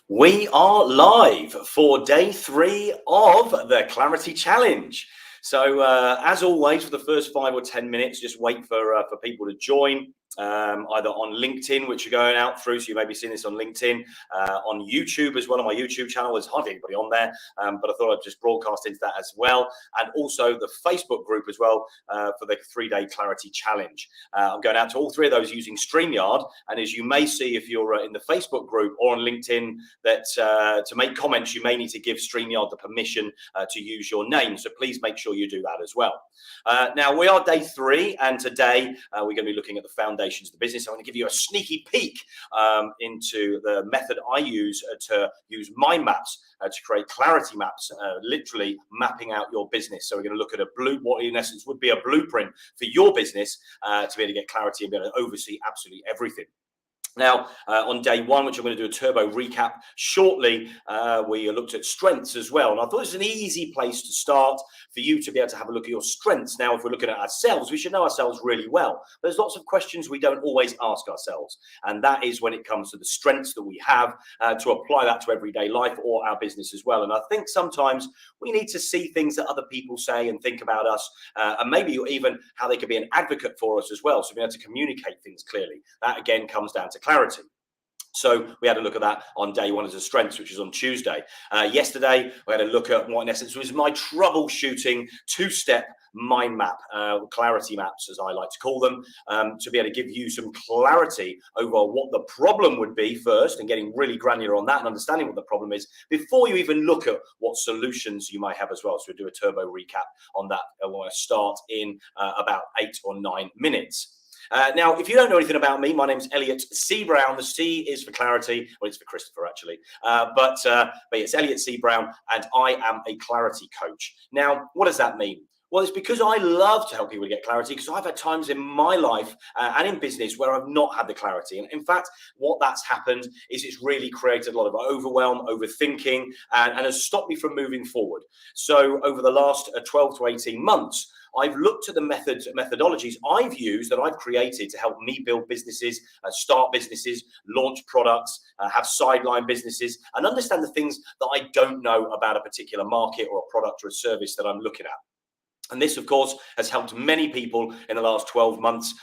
We are live for day 3 of the Clarity Challenge. So, as always, for the first 5 or 10 minutes, just wait for people to join. Either on LinkedIn, which you're going out through, so you may be seeing this on LinkedIn, on YouTube as well. On my YouTube channel, there's hardly anybody on there, but I thought I'd just broadcast into that as well, and also the Facebook group as well for the 3-day Clarity Challenge. I'm going out to all 3 of those using StreamYard, and as you may see if you're in the Facebook group or on LinkedIn, that to make comments, you may need to give StreamYard the permission to use your name, so please make sure you do that as well. Now, we are day 3, and today we're going to be looking at the Foundations of the business. I'm going to give you a sneaky peek into the method I use to use mind maps to create clarity maps, literally mapping out your business. So we're going to look at what in essence would be a blueprint for your business to be able to get clarity and be able to oversee absolutely everything. Now, on day 1, which I'm going to do a turbo recap shortly, we looked at strengths as well. And I thought it was an easy place to start for you to be able to have a look at your strengths. Now, if we're looking at ourselves, we should know ourselves really well. There's lots of questions we don't always ask ourselves. And that is when it comes to the strengths that we have to apply that to everyday life or our business as well. And I think sometimes we need to see things that other people say and think about us, and maybe even how they could be an advocate for us as well. So being able to communicate things clearly. That, again, comes down to clarity. So we had a look at that on day 1 as a strengths, which was on Tuesday. Yesterday, we had a look at what in essence was my troubleshooting 2-step mind map, clarity maps, as I like to call them, to be able to give you some clarity over what the problem would be first, and getting really granular on that and understanding what the problem is before you even look at what solutions you might have as well. So we'll do a turbo recap on that. I want to start in about 8 or 9 minutes. Now, if you don't know anything about me, my name's Elliot C. Brown. The C is for clarity. Well, it's for Christopher, actually. But it's Elliot C. Brown, and I am a clarity coach. Now, what does that mean? Well, it's because I love to help people get clarity, because I've had times in my life and in business where I've not had the clarity. And in fact, what that's happened is it's really created a lot of overwhelm, overthinking, and has stopped me from moving forward. So over the last 12 to 18 months, I've looked at the methodologies I've used, that I've created to help me build businesses, start businesses, launch products, have sideline businesses, and understand the things that I don't know about a particular market or a product or a service that I'm looking at. And this, of course, has helped many people in the last 12 months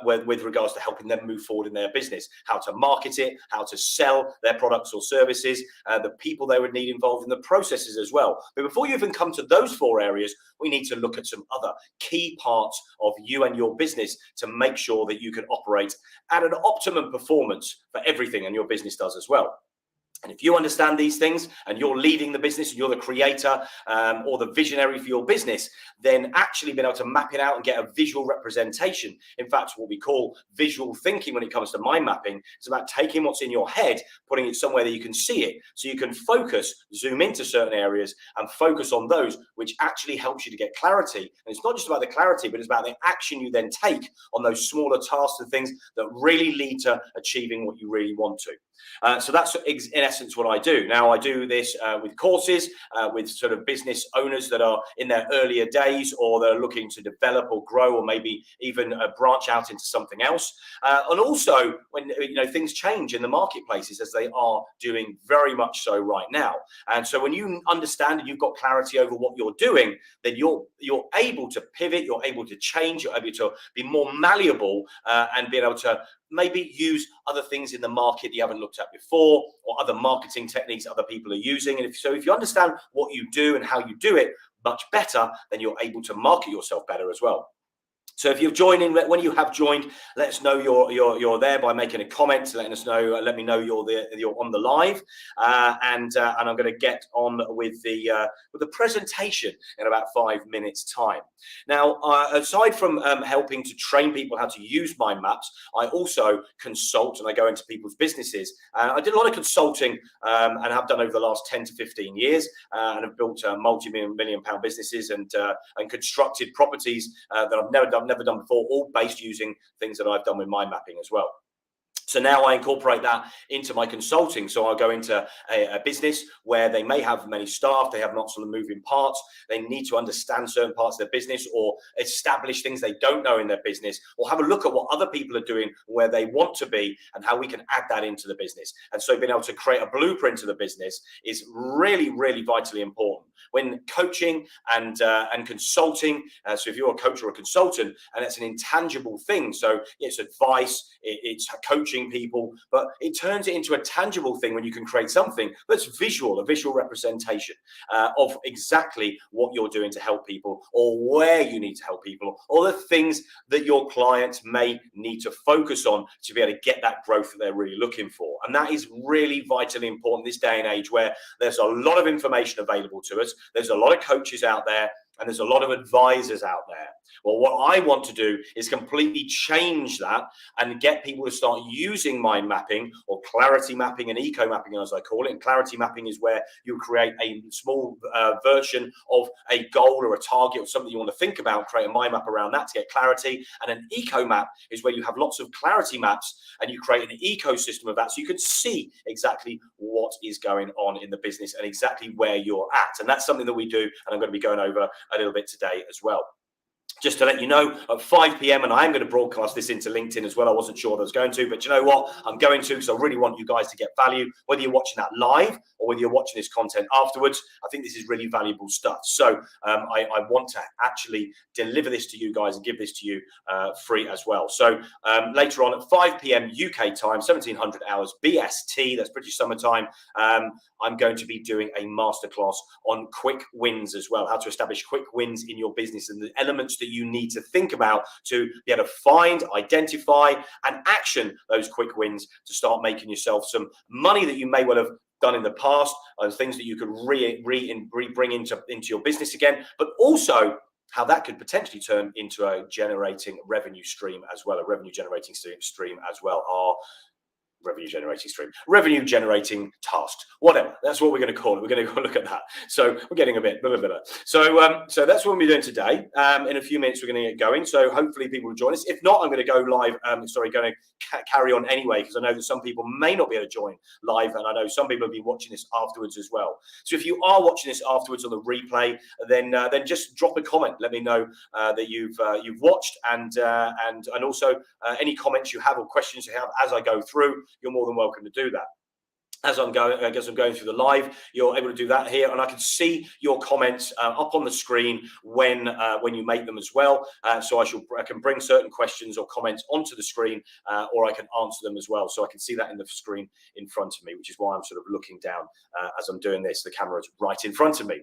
with regards to helping them move forward in their business, how to market it, how to sell their products or services, the people they would need involved in the processes as well. But before you even come to those 4 areas, we need to look at some other key parts of you and your business to make sure that you can operate at an optimum performance for everything, and your business does as well. And if you understand these things and you're leading the business and you're the creator or the visionary for your business, then actually being able to map it out and get a visual representation. In fact, what we call visual thinking when it comes to mind mapping is about taking what's in your head, putting it somewhere that you can see it, so you can focus, zoom into certain areas and focus on those, which actually helps you to get clarity. And it's not just about the clarity, but it's about the action you then take on those smaller tasks and things that really lead to achieving what you really want to. So that's in essence what I do. Now, I do this with courses, with sort of business owners that are in their earlier days, or they're looking to develop or grow, or maybe even branch out into something else. And also when things change in the marketplaces, as they are doing very much so right now. And so when you understand and you've got clarity over what you're doing, then you're able to pivot, you're able to change, you're able to be more malleable and be able to maybe use other things in the market you haven't looked at before, or other marketing techniques other people are using. And if you understand what you do and how you do it much better, then you're able to market yourself better as well. So if you've joined in, when you have joined, let us know you're there by making a comment, letting us know, let me know you're on the live, and I'm going to get on with the presentation in about 5 minutes time. Now, aside from helping to train people how to use mind maps, I also consult, and I go into people's businesses. I did a lot of consulting and have done over the last 10 to 15 years, and have built multi-million pound businesses and constructed properties that I've never done before, all based using things that I've done with mind mapping as well. So now I incorporate that into my consulting. So I'll go into a business where they may have many staff, they have lots of moving parts, they need to understand certain parts of their business or establish things they don't know in their business, or have a look at what other people are doing, where they want to be, and how we can add that into the business. And so being able to create a blueprint of the business is really, really vitally important. When coaching and consulting, so if you're a coach or a consultant, and it's an intangible thing, so it's advice, it's coaching people, but it turns it into a tangible thing when you can create something that's visual, a visual representation of exactly what you're doing to help people, or where you need to help people, or the things that your clients may need to focus on to be able to get that growth that they're really looking for. And that is really vitally important this day and age, where there's a lot of information available to us, there's a lot of coaches out there, and there's a lot of advisors out there. Well, what I want to do is completely change that and get people to start using mind mapping, or clarity mapping and eco mapping, as I call it. And clarity mapping is where you create a small version of a goal or a target or something you want to think about, create a mind map around that to get clarity. And an eco map is where you have lots of clarity maps and you create an ecosystem of that, so you can see exactly what is going on in the business and exactly where you're at. And that's something that we do, and I'm going to be going over a little bit today as well. Just to let you know, at 5 p.m, and I am going to broadcast this into LinkedIn as well. I wasn't sure I was going to, but you know what? I'm going to, because I really want you guys to get value, whether you're watching that live or whether you're watching this content afterwards. I think this is really valuable stuff. So I want to actually deliver this to you guys and give this to you free as well. So later on at 5 p.m. UK time, 1700 hours BST, that's British Summer Time, I'm going to be doing a masterclass on quick wins as well, how to establish quick wins in your business and the elements that you need to think about to be able to find, identify, and action those quick wins to start making yourself some money that you may well have done in the past, and things that you could bring into your business again, but also how that could potentially turn into a generating revenue stream as well, a revenue generating stream as well. Revenue generating tasks, whatever. That's what we're going to call it. We're going to go look at that. So we're getting a bit better. So that's what we're doing today. In a few minutes, we're going to get going. So hopefully people will join us. If not, I'm going to go live. Going to carry on anyway, because I know that some people may not be able to join live, and I know some people have been watching this afterwards as well. So if you are watching this afterwards on the replay, then just drop a comment. Let me know that you've watched, and also any comments you have or questions you have as I go through. You're more than welcome to do that. As I'm going through the live, you're able to do that here, and I can see your comments up on the screen when you make them as well. So I can bring certain questions or comments onto the screen, or I can answer them as well. So I can see that in the screen in front of me, which is why I'm sort of looking down as I'm doing this. The camera's right in front of me.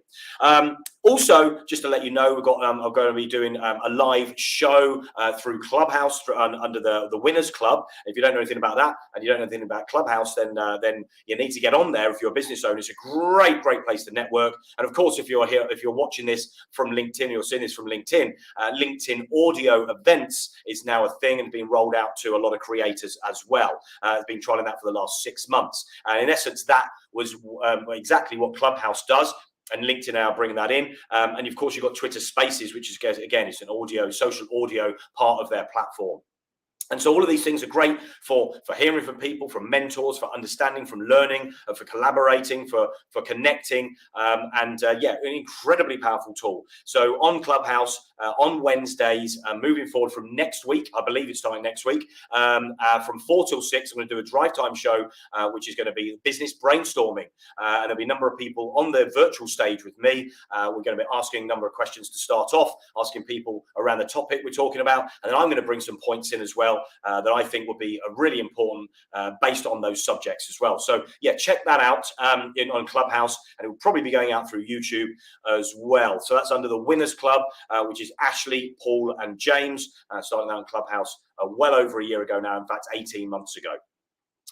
Also, just to let you know, I'm going to be doing a live show through Clubhouse under the Winners Club. If you don't know anything about that and you don't know anything about Clubhouse, then you need to get on there if you're a business owner. It's a great place to network. And of course, if you're watching this from LinkedIn, you're seeing this from LinkedIn, LinkedIn audio events is now a thing and being rolled out to a lot of creators as well. I've been trialing that for the last 6 months. And in essence, that was exactly what Clubhouse does. And LinkedIn are bringing that in. And of course, you've got Twitter Spaces, which is, again, it's an social audio part of their platform. And so all of these things are great for hearing from people, from mentors, for understanding, from learning, for collaborating, for connecting, an incredibly powerful tool. So on Clubhouse, on Wednesdays, moving forward from next week, I believe it's starting next week, from 4 till 6, I'm going to do a drive time show, which is going to be business brainstorming. And there'll be a number of people on the virtual stage with me. We're going to be asking a number of questions to start off, asking people around the topic we're talking about. And then I'm going to bring some points in as well, that I think will be really important based on those subjects as well. So yeah, check that out on Clubhouse, and it will probably be going out through YouTube as well. So that's under the Winners Club, which is Ashley, Paul, and James, starting out in Clubhouse well over a year ago now. In fact, 18 months ago.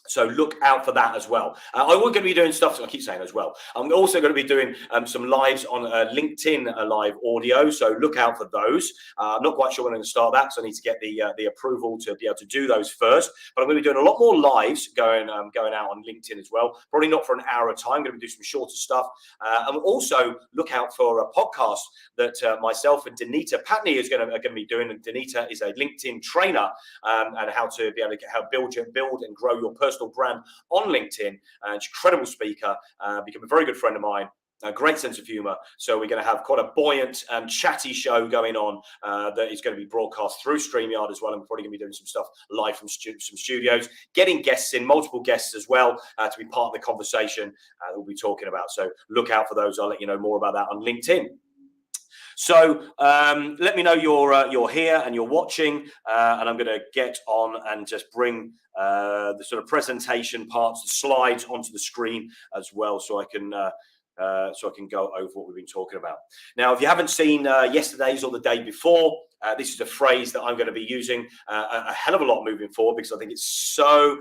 So look out for that as well. I'm going to be doing stuff, so I keep saying as well. I'm also going to be doing some lives on LinkedIn live audio. So look out for those. I'm not quite sure when I'm going to start that, so I need to get the approval to be able to do those first. But I'm going to be doing a lot more lives going out on LinkedIn as well. Probably not for an hour at a time. I'm going to do some shorter stuff. And also look out for a podcast that myself and Danita Patney is going to be doing. And Danita is a LinkedIn trainer and how to be able to build and grow your personal brand on LinkedIn. Incredible speaker, become a very good friend of mine. A great sense of humor. So we're going to have quite a buoyant and chatty show going on that is going to be broadcast through StreamYard as well. And we're probably going to be doing some stuff live from some studios, getting guests in, multiple guests as well, to be part of the conversation that we'll be talking about. So look out for those. I'll let you know more about that on LinkedIn. So let me know you're here and you're watching, and I'm going to get on and just bring the sort of presentation parts, the slides onto the screen as well, so I can go over what we've been talking about. Now, if you haven't seen yesterday's or the day before, this is a phrase that I'm going to be using a hell of a lot moving forward, because I think it's so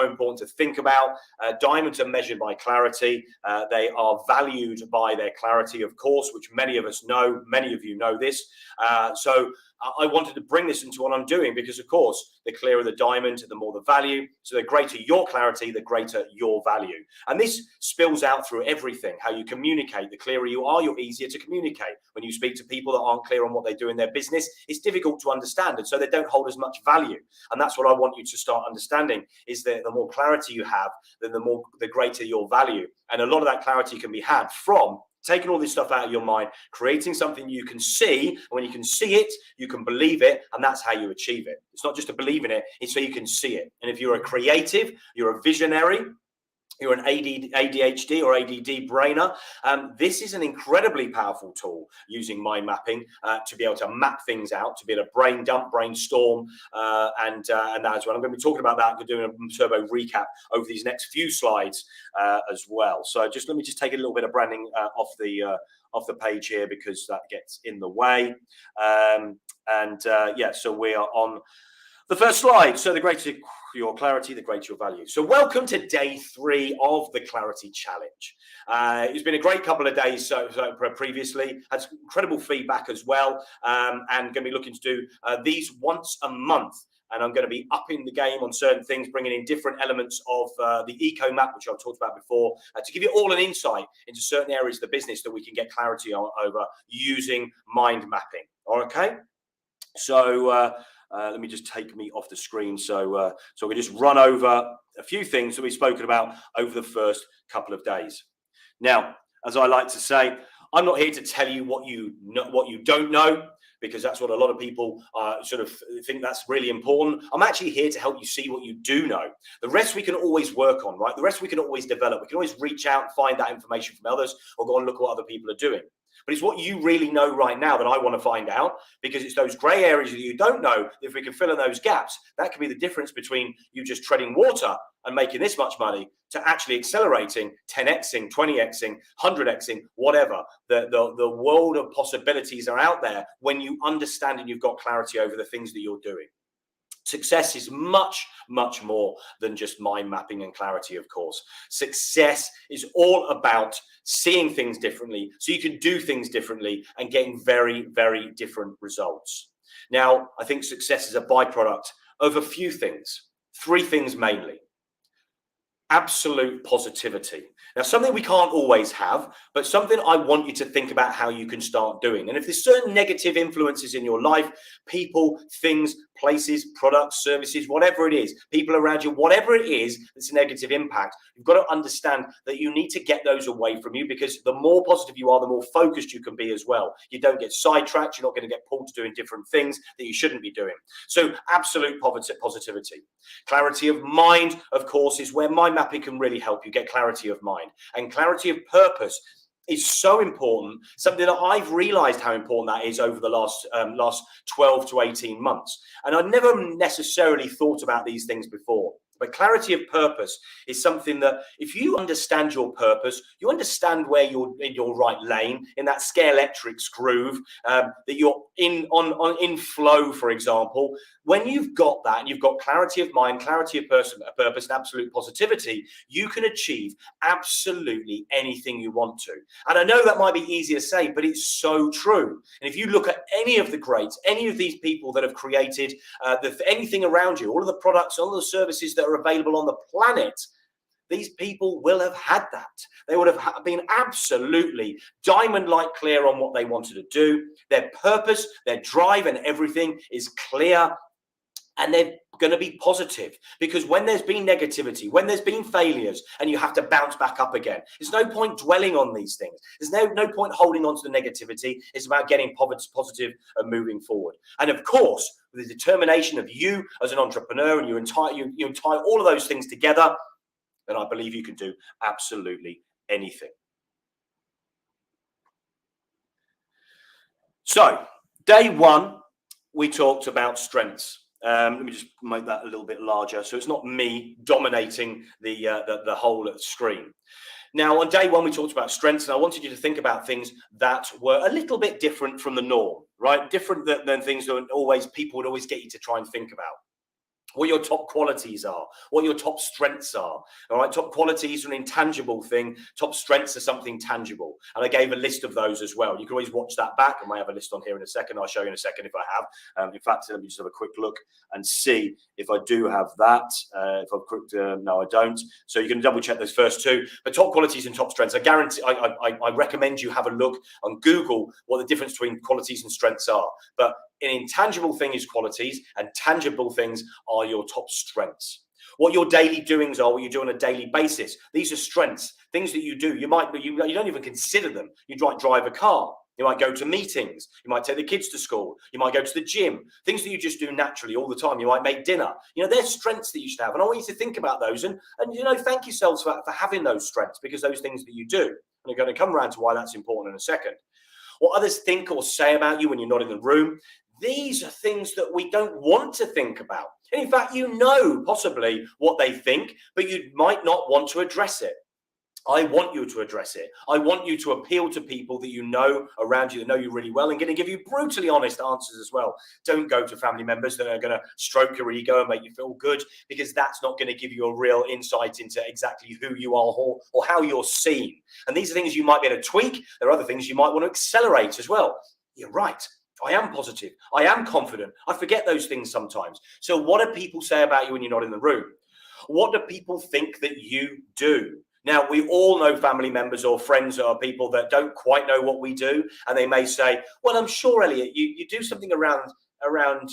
important to think about. Diamonds are measured by clarity. They are valued by their clarity, of course, which many of us know. Many of you know this. So I wanted to bring this into what I'm doing, because, of course, the clearer the diamond, the more the value. So the greater your clarity, the greater your value. And this spills out through everything. How you communicate. The clearer you are, you're easier to communicate. When you speak to people that aren't clear on what they do in their business, it's difficult to understand, and so they don't hold as much value. And that's what I want you to start understanding, is that the more clarity you have, then the greater your value. And a lot of that clarity can be had from taking all this stuff out of your mind, creating something you can see. And when you can see it, you can believe it, and that's how you achieve it. It's not just to believe in it, it's so you can see it. And if you're a creative, you're a visionary, you're an ADHD or ADD brainer, this is an incredibly powerful tool, using mind mapping to be able to map things out, to be able to brain dump, brainstorm, and that as well. I'm going to be talking about that. I'm doing a turbo recap over these next few slides as well. So let me take a little bit of branding off the page here, because that gets in the way. So we are on the first slide. So the greater your clarity, the greater your value. So welcome to day 3 of the Clarity Challenge. It's been a great couple of days previously. Had some incredible feedback as well, and going to be looking to do these once a month. And I'm going to be upping the game on certain things, bringing in different elements of the EcoMap, which I've talked about before, to give you all an insight into certain areas of the business that we can get clarity over using mind mapping. Okay? So let me just take me off the screen. So we just run over a few things that we've spoken about over the first couple of days. Now, as I like to say, I'm not here to tell you what you don't know, because that's what a lot of people sort of think that's really important. I'm actually here to help you see what you do know. The rest we can always work on, right? The rest we can always develop. We can always reach out and find that information from others, or go and look at what other people are doing. But it's what you really know right now that I want to find out, because it's those grey areas that you don't know. If we can fill in those gaps, that could be the difference between you just treading water and making this much money to actually accelerating, 10xing, 20xing, 100xing, whatever. The world of possibilities are out there when you understand and you've got clarity over the things that you're doing. Success is much more than just mind mapping and clarity, of course. Success is all about seeing things differently, so you can do things differently and getting very different results. Now, I think success is a byproduct of a few things, 3 things mainly. Absolute positivity. Now, something we can't always have, but something I want you to think about how you can start doing. And if there's certain negative influences in your life, people, things, places, products, services, whatever it is, people around you, whatever it is that's a negative impact, you've got to understand that you need to get those away from you, because the more positive you are, the more focused you can be as well. You don't get sidetracked. You're not going to get pulled to doing different things that you shouldn't be doing. So absolute positivity. Clarity of mind, of course, is where mind mapping can really help you get clarity of mind. And clarity of purpose is so important, something that I've realized how important that is over the last 12 to 18 months. And I never necessarily thought about these things before. But clarity of purpose is something that if you understand your purpose, you understand where you're in your right lane, in that scalextrics groove, that you're in flow, for example. When you've got that and you've got clarity of mind, clarity of purpose, and absolute positivity, you can achieve absolutely anything you want to. And I know that might be easy to say, but it's so true. And if you look at any of the greats, any of these people that have created anything around you, all of the products, all the services that are available on the planet, these people will have had that. They would have been absolutely diamond-like clear on what they wanted to do. Their purpose, their drive, and everything is clear. And they're going to be positive, because when there's been negativity, when there's been failures, and you have to bounce back up again, there's no point dwelling on these things. There's no point holding on to the negativity. It's about getting positive and moving forward. And of course, with the determination of you as an entrepreneur, and you tie all of those things together, then I believe you can do absolutely anything. So, day one, we talked about strengths. Let me just make that a little bit larger, so it's not me dominating the whole screen. Now, on day one, we talked about strengths, and I wanted you to think about things that were a little bit different from the norm, right? Different than things that people would always get you to try and think about. What your top qualities are, what your top strengths are. All right, top qualities are an intangible thing. Top strengths are something tangible. And I gave a list of those as well. You can always watch that back. I might have a list on here in a second. I'll show you in a second if I have. In fact, let me just have a quick look and see if I do have that. If I've clicked, no, I don't. So you can double check those first two. But top qualities and top strengths, I guarantee, I recommend you have a look on Google what the difference between qualities and strengths are. But an intangible thing is qualities, and tangible things are your top strengths. What your daily doings are, what you do on a daily basis. These are strengths, things that you do. You don't even consider them. You might drive a car. You might go to meetings. You might take the kids to school. You might go to the gym. Things that you just do naturally all the time. You might make dinner. They're strengths that you should have. And I want you to think about those and thank yourselves for having those strengths, because those things that you do. And I'm going to come around to why that's important in a second. What others think or say about you when you're not in the room. These are things that we don't want to think about. And in fact, possibly what they think, but you might not want to address it. I want you to address it. I want you to appeal to people that you know around you, that know you really well, and going to give you brutally honest answers as well. Don't go to family members that are going to stroke your ego and make you feel good, because that's not going to give you a real insight into exactly who you are or how you're seen. And these are things you might be able to tweak. There are other things you might want to accelerate as well. You're right. I am positive. I am confident. I forget those things sometimes. So what do people say about you when you're not in the room? What do people think that you do? Now, we all know family members or friends or people that don't quite know what we do. And they may say, well, I'm sure, Elliot, you do something around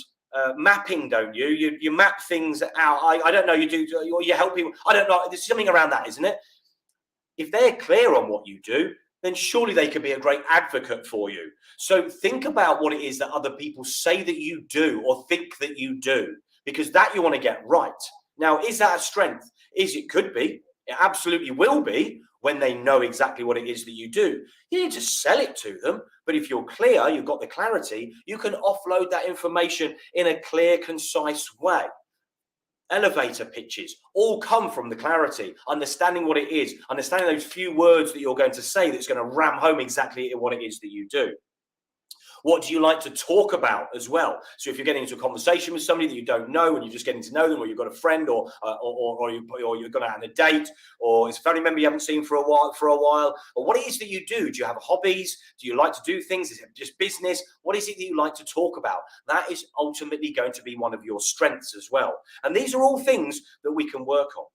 mapping, don't you? You map things out. I don't know. You help people. I don't know. There's something around that, isn't it? If they're clear on what you do, then surely they could be a great advocate for you. So think about what it is that other people say that you do or think that you do, because that you want to get right. Now, is that a strength? It could be. It absolutely will be when they know exactly what it is that you do. You need to sell it to them. But if you're clear, you've got the clarity, you can offload that information in a clear, concise way. Elevator pitches all come from the clarity, understanding what it is, understanding those few words that you're going to say that's going to ram home exactly what it is that you do. What do you like to talk about as well? So if you're getting into a conversation with somebody that you don't know and you're just getting to know them, or you've got a friend, or you're going out on a date, or it's a family member you haven't seen for a while, or what it is that you do. Do you have hobbies? Do you like to do things? Is it just business? What is it that you like to talk about? That is ultimately going to be one of your strengths as well. And these are all things that we can work on.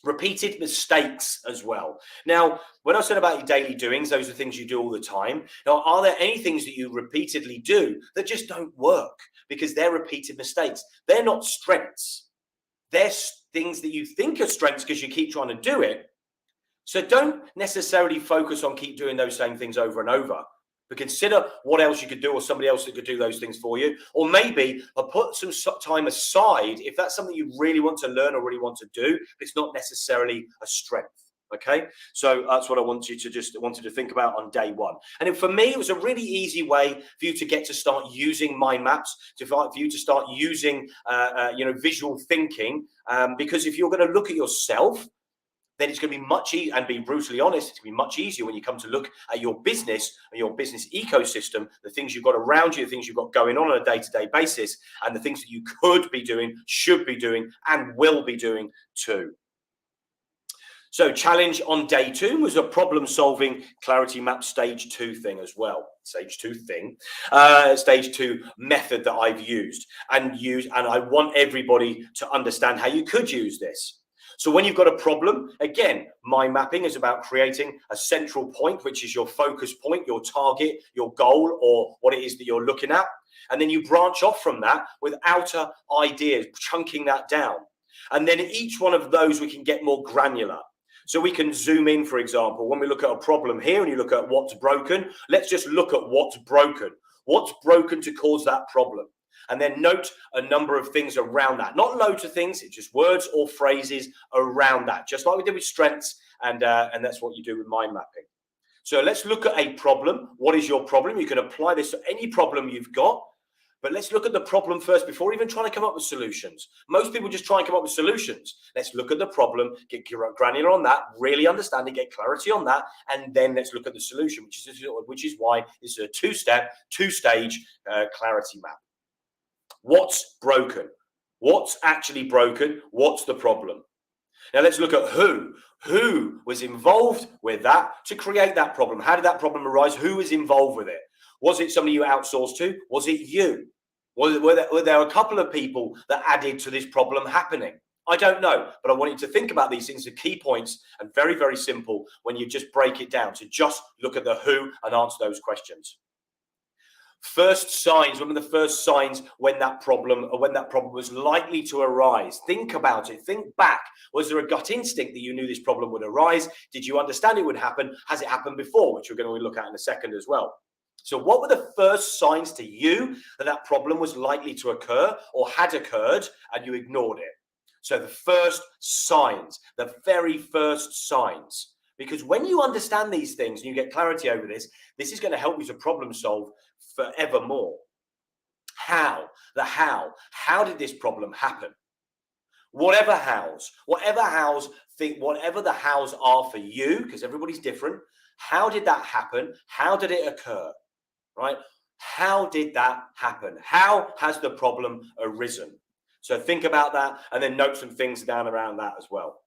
Repeated mistakes as well. Now, when I said about your daily doings, those are things you do all the time. Now, are there any things that you repeatedly do that just don't work because they're repeated mistakes? They're not strengths. They're things that you think are strengths because you keep trying to do it. So don't necessarily focus on keep doing those same things over and over. But consider what else you could do, or somebody else that could do those things for you. Or maybe put some time aside if that's something you really want to learn or really want to do, but it's not necessarily a strength. Okay, so that's what I want you to wanted to think about on day one. And for me, it was a really easy way for you to get to start using mind maps, for you to start using visual thinking, because if you're going to look at yourself, then it's going to be much easier, and be brutally honest, it's going to be much easier when you come to look at your business and your business ecosystem, the things you've got around you, the things you've got going on a day-to-day basis, and the things that you could be doing, should be doing, and will be doing too. So challenge on day 2 was a problem-solving ClarityMap stage 2 thing as well. Stage 2 method that I've used, and I want everybody to understand how you could use this. So when you've got a problem, again, mind mapping is about creating a central point, which is your focus point, your target, your goal, or what it is that you're looking at. And then you branch off from that with outer ideas, chunking that down. And then each one of those, we can get more granular. So we can zoom in, for example, when we look at a problem here and you look at what's broken, let's just look at what's broken. What's broken to cause that problem? And then note a number of things around that. Not loads of things, it's just words or phrases around that, just like we did with strengths, and that's what you do with mind mapping. So let's look at a problem. What is your problem? You can apply this to any problem you've got. But let's look at the problem first before even trying to come up with solutions. Most people just try and come up with solutions. Let's look at the problem, get granular on that, really understand it, get clarity on that, and then let's look at the solution, which is why this is a two-stage clarity map. What's broken? What's actually broken? What's the problem? Now let's look at who. Who was involved with that to create that problem? How did that problem arise? Who was involved with it? Was it somebody you outsourced to? Was it you? Were there a couple of people that added to this problem happening? I don't know, but I want you to think about these things, the key points, and very, very simple when you just break it down to just look at the who and answer those questions. First signs, one of the first signs when that problem was likely to arise. Think about it. Think back. Was there a gut instinct that you knew this problem would arise? Did you understand it would happen? Has it happened before? Which we're going to look at in a second as well. So what were the first signs to you that that problem was likely to occur or had occurred and you ignored it? So the first signs, the very first signs. Because when you understand these things and you get clarity over this, this is going to help you to problem solve forevermore. How? The how. How did this problem happen? Whatever hows the hows are for you, because everybody's different. How did that happen? How did it occur? Right? How did that happen? How has the problem arisen? So think about that and then note some things down around that as well.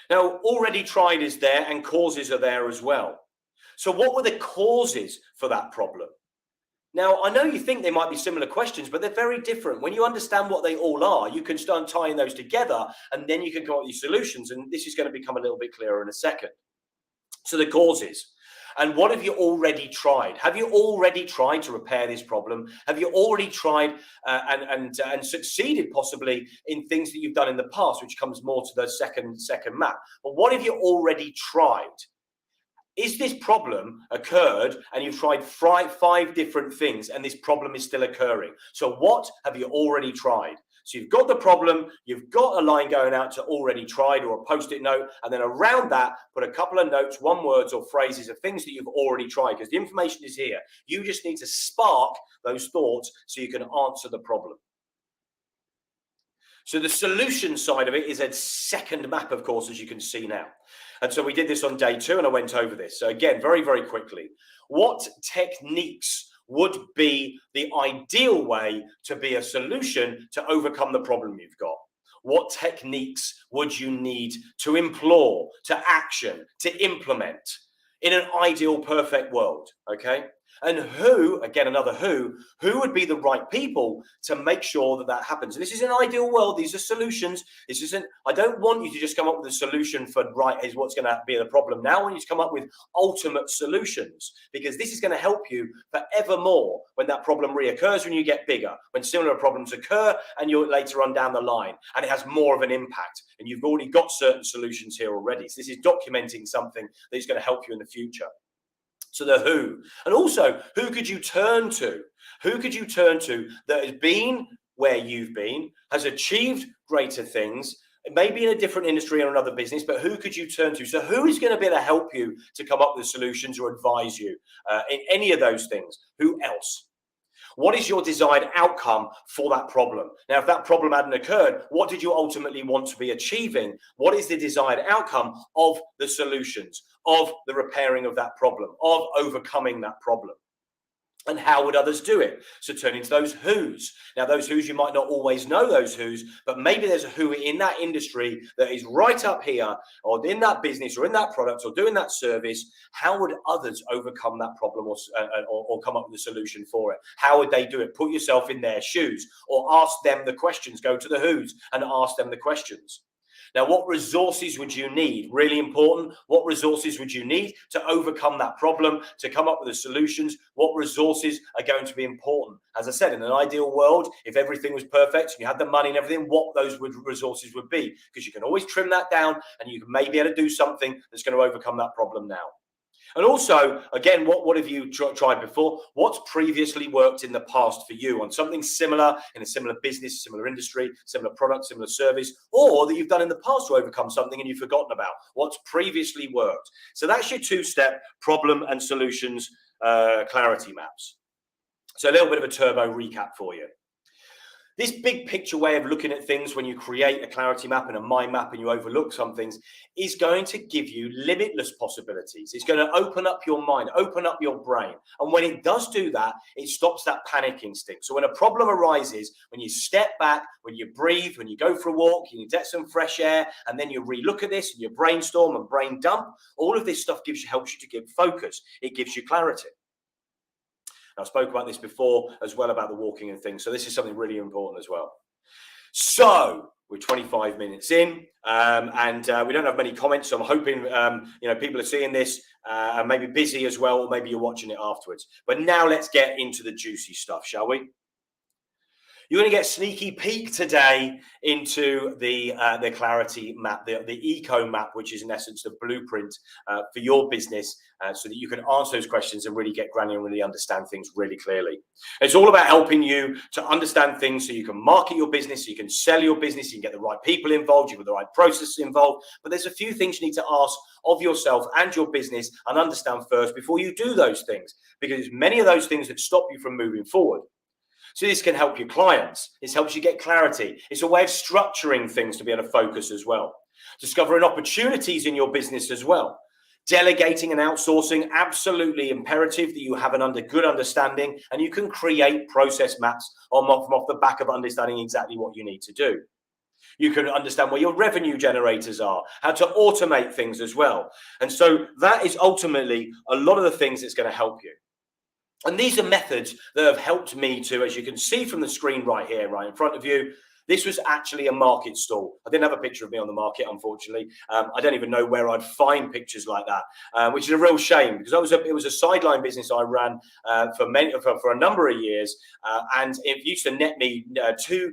Now, already tried is there and causes are there as well. So what were the causes for that problem? Now, I know you think they might be similar questions, but they're very different. When you understand what they all are, you can start tying those together and then you can come up with your solutions. And this is going to become a little bit clearer in a second. So the causes. And what have you already tried? Have you already tried to repair this problem? Have you already tried and succeeded possibly in things that you've done in the past, which comes more to the second map? But what have you already tried? Is this problem occurred and you've tried 5 different things and this problem is still occurring? So what have you already tried? So you've got the problem, you've got a line going out to already tried or a post-it note, and then around that, put a couple of notes, one words or phrases of things that you've already tried, because the information is here. You just need to spark those thoughts so you can answer the problem. So the solution side of it is a second map, of course, as you can see now. And so we did this on day 2 and I went over this. So again, very, very quickly, what techniques would be the ideal way to be a solution to overcome the problem you've got? What techniques would you need to implore, to action, to implement in an ideal, perfect world? Okay. And who, again, another who would be the right people to make sure that that happens? And this is an ideal world. These are solutions. This isn't, I don't want you to just come up with a solution for right is what's going to be the problem. Now I want you to come up with ultimate solutions, because this is going to help you forevermore when that problem reoccurs, when you get bigger, when similar problems occur and you're later on down the line and it has more of an impact and you've already got certain solutions here already. So this is documenting something that is going to help you in the future. So the who, and also who could you turn to? Who could you turn to that has been where you've been, has achieved greater things, maybe in a different industry or another business, but who could you turn to? So who is going to be able to help you to come up with solutions or advise you in any of those things? Who else? What is your desired outcome for that problem? Now, if that problem hadn't occurred, what did you ultimately want to be achieving? What is the desired outcome of the solutions, of the repairing of that problem, of overcoming that problem? And how would others do it? So turn into those who's. Now, those who's, you might not always know those who's, but maybe there's a who in that industry that is right up here, or in that business, or in that product, or doing that service. How would others overcome that problem or come up with a solution for it? How would they do it? Put yourself in their shoes, or ask them the questions. Go to the who's and ask them the questions. Now, what resources would you need? Really important. What resources would you need to overcome that problem, to come up with the solutions? What resources are going to be important? As I said, in an ideal world, if everything was perfect and you had the money and everything, what those resources would be, because you can always trim that down and you can maybe be able to do something that's going to overcome that problem now. And also, again, what have you tried before? What's previously worked in the past for you on something similar, in a similar business, similar industry, similar product, similar service, or that you've done in the past to overcome something and you've forgotten about? What's previously worked? So that's your two-step problem and solutions clarity maps. So a little bit of a turbo recap for you. This big picture way of looking at things when you create a clarity map and a mind map and you overlook some things is going to give you limitless possibilities. It's going to open up your mind, open up your brain. And when it does do that, it stops that panic instinct. So when a problem arises, when you step back, when you breathe, when you go for a walk, you get some fresh air, and then you relook at this and you brainstorm and brain dump, all of this stuff helps you to give focus. It gives you clarity. I spoke about this before as well, about the walking and things. So this is something really important as well. So we're 25 minutes in and we don't have many comments. So I'm hoping, people are seeing this and maybe busy as well, or maybe you're watching it afterwards. But now let's get into the juicy stuff, shall we? You're going to get a sneaky peek today into the clarity map, the EcoMap, which is in essence the blueprint for your business, so that you can answer those questions and really get granular and really understand things really clearly. It's all about helping you to understand things so you can market your business, so you can sell your business, you can get the right people involved, you have the right processes involved. But there's a few things you need to ask of yourself and your business and understand first before you do those things, because it's many of those things that stop you from moving forward. So this can help your clients. This helps you get clarity. It's a way of structuring things to be able to focus as well. Discovering opportunities in your business as well. Delegating and outsourcing, absolutely imperative that you have good understanding, and you can create process maps from off the back of understanding exactly what you need to do. You can understand where your revenue generators are, how to automate things as well. And so that is ultimately a lot of the things that's going to help you. And these are methods that have helped me to, as you can see from the screen right here, right in front of you, this was actually a market stall. I didn't have a picture of me on the market, unfortunately. I don't even know where I'd find pictures like that, which is a real shame, because it was a sideline business I ran for a number of years, and it used to net me $2,000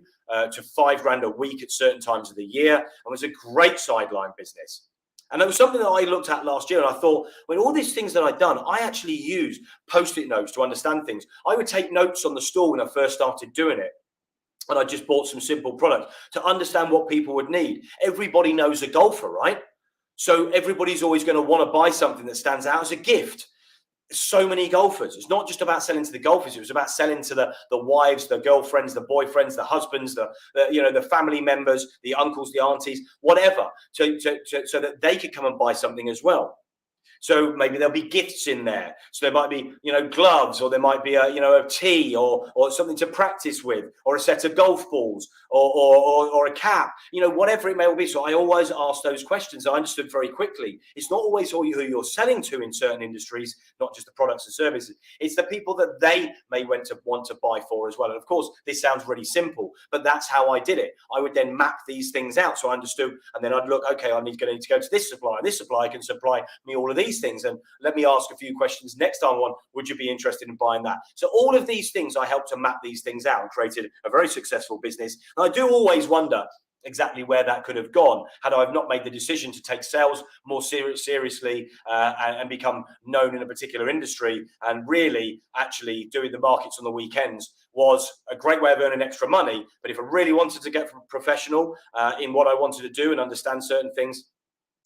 to $5,000 a week at certain times of the year, and was a great sideline business. And it was something that I looked at last year, and I thought, when all these things that I'd done, I actually used Post-it notes to understand things. I would take notes on the stall when I first started doing it, and I just bought some simple products to understand what people would need. Everybody knows a golfer, right? So everybody's always going to want to buy something that stands out as a gift. So many golfers. It's not just about selling to the golfers. It was about selling to the wives, the girlfriends, the boyfriends, the husbands, the family members, the uncles, the aunties, whatever, so that they could come and buy something as well. So maybe there'll be gifts in there. So there might be, gloves, or there might be a tee or something to practice with, or a set of golf balls, or a cap, whatever it may be. So I always ask those questions. I understood very quickly. It's not always who you're selling to in certain industries, not just the products and services. It's the people that they may want to buy for as well. And of course, this sounds really simple, but that's how I did it. I would then map these things out. So I understood, and then I'd look, okay, I need to go to this supplier. This supplier can supply me all of these things, and let me ask a few questions next time on, would you be interested in buying that? So all of these things, I helped to map these things out and created a very successful business. And I do always wonder, exactly where that could have gone had I not made the decision to take sales more seriously and become known in a particular industry. And really, actually doing the markets on the weekends was a great way of earning extra money. But if I really wanted to get professional in what I wanted to do and understand certain things,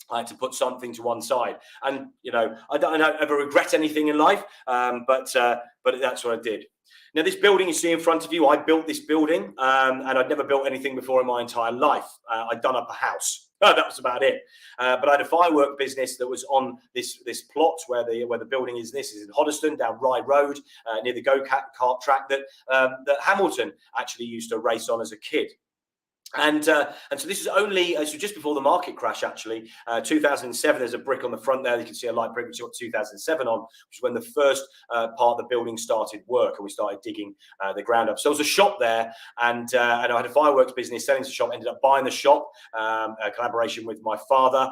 I had to put something to one side. And I don't ever regret anything in life, but that's what I did. Now, this building you see in front of you, I built this building, and I'd never built anything before in my entire life. I'd done up a house. That was about it. But I had a firework business that was on this plot where the building is. This is in Hoddesdon, down Rye Road, near the go-kart track that Hamilton actually used to race on as a kid. And so this is only so just before the market crash, actually, 2007. There's a brick on the front there. You can see a light brick which got 2007 on, which is when the first part of the building started work, and we started digging the ground up. So there was a shop there, and I had a fireworks business selling to the shop. Ended up buying the shop, a collaboration with my father.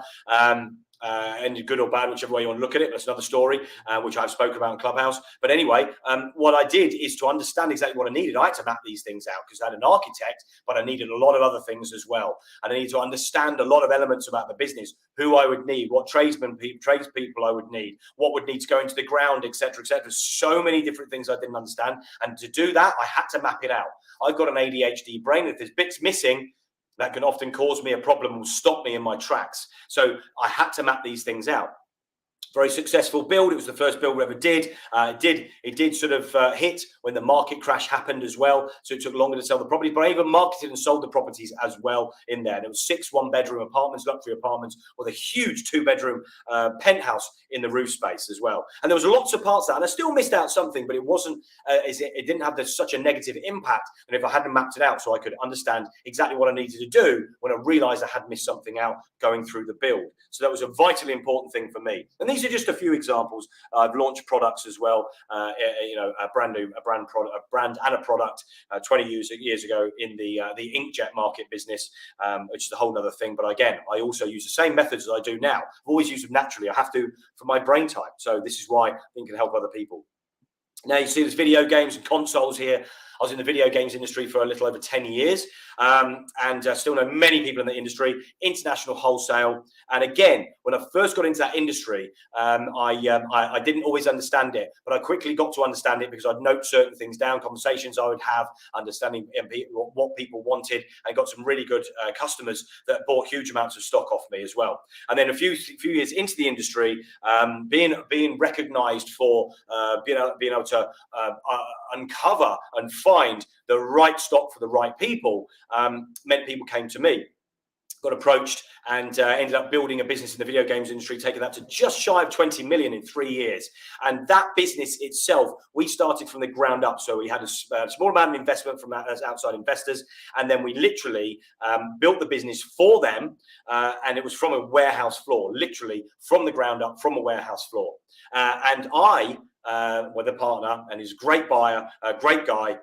And good or bad, whichever way you want to look at it. That's another story, which I've spoken about in Clubhouse. But anyway, what I did is to understand exactly what I needed. I had to map these things out because I had an architect, but I needed a lot of other things as well. And I needed to understand a lot of elements about the business, who I would need, what tradespeople I would need, what would need to go into the ground, etc., etc. So many different things I didn't understand. And to do that, I had to map it out. I've got an ADHD brain. If there's bits missing, that can often cause me a problem, will stop me in my tracks. So I had to map these things out. Very successful build. It was the first build we ever did. It did sort of hit when the market crash happened as well. So it took longer to sell the property, but I even marketed and sold the properties as well in there. There was 6 one-bedroom apartments, luxury apartments, with a huge 2-bedroom penthouse in the roof space as well. And there was lots of parts of that, and I still missed out something, but it wasn't. It didn't have such a negative impact. And if I hadn't mapped it out, so I could understand exactly what I needed to do when I realised I had missed something out going through the build. So that was a vitally important thing for me. And these are just a few examples. I've launched products as well. A brand and a product 20 years ago in the inkjet market business, which is a whole other thing. But again, I also use the same methods as I do now. I've always used them naturally. I have to for my brain type. So this is why I think it can help other people. Now you see there's video games and consoles here. I was in the video games industry for a little over 10 years, and still know many people in the industry, international wholesale. And again, when I first got into that industry, I didn't always understand it, but I quickly got to understand it because I'd note certain things down, conversations I would have, understanding what people wanted, and got some really good customers that bought huge amounts of stock off me as well. And then a few years into the industry, being recognized for being able to uncover and find the right stock for the right people, meant people came to me. Got approached and ended up building a business in the video games industry, taking that to just shy of 20 million in 3 years. And that business itself, we started from the ground up. So we had a small amount of investment from outside investors, and then we literally built the business for them, and it was from a warehouse floor, literally from the ground up, from a warehouse floor. And I, with a partner, and he's a great buyer, a great guy,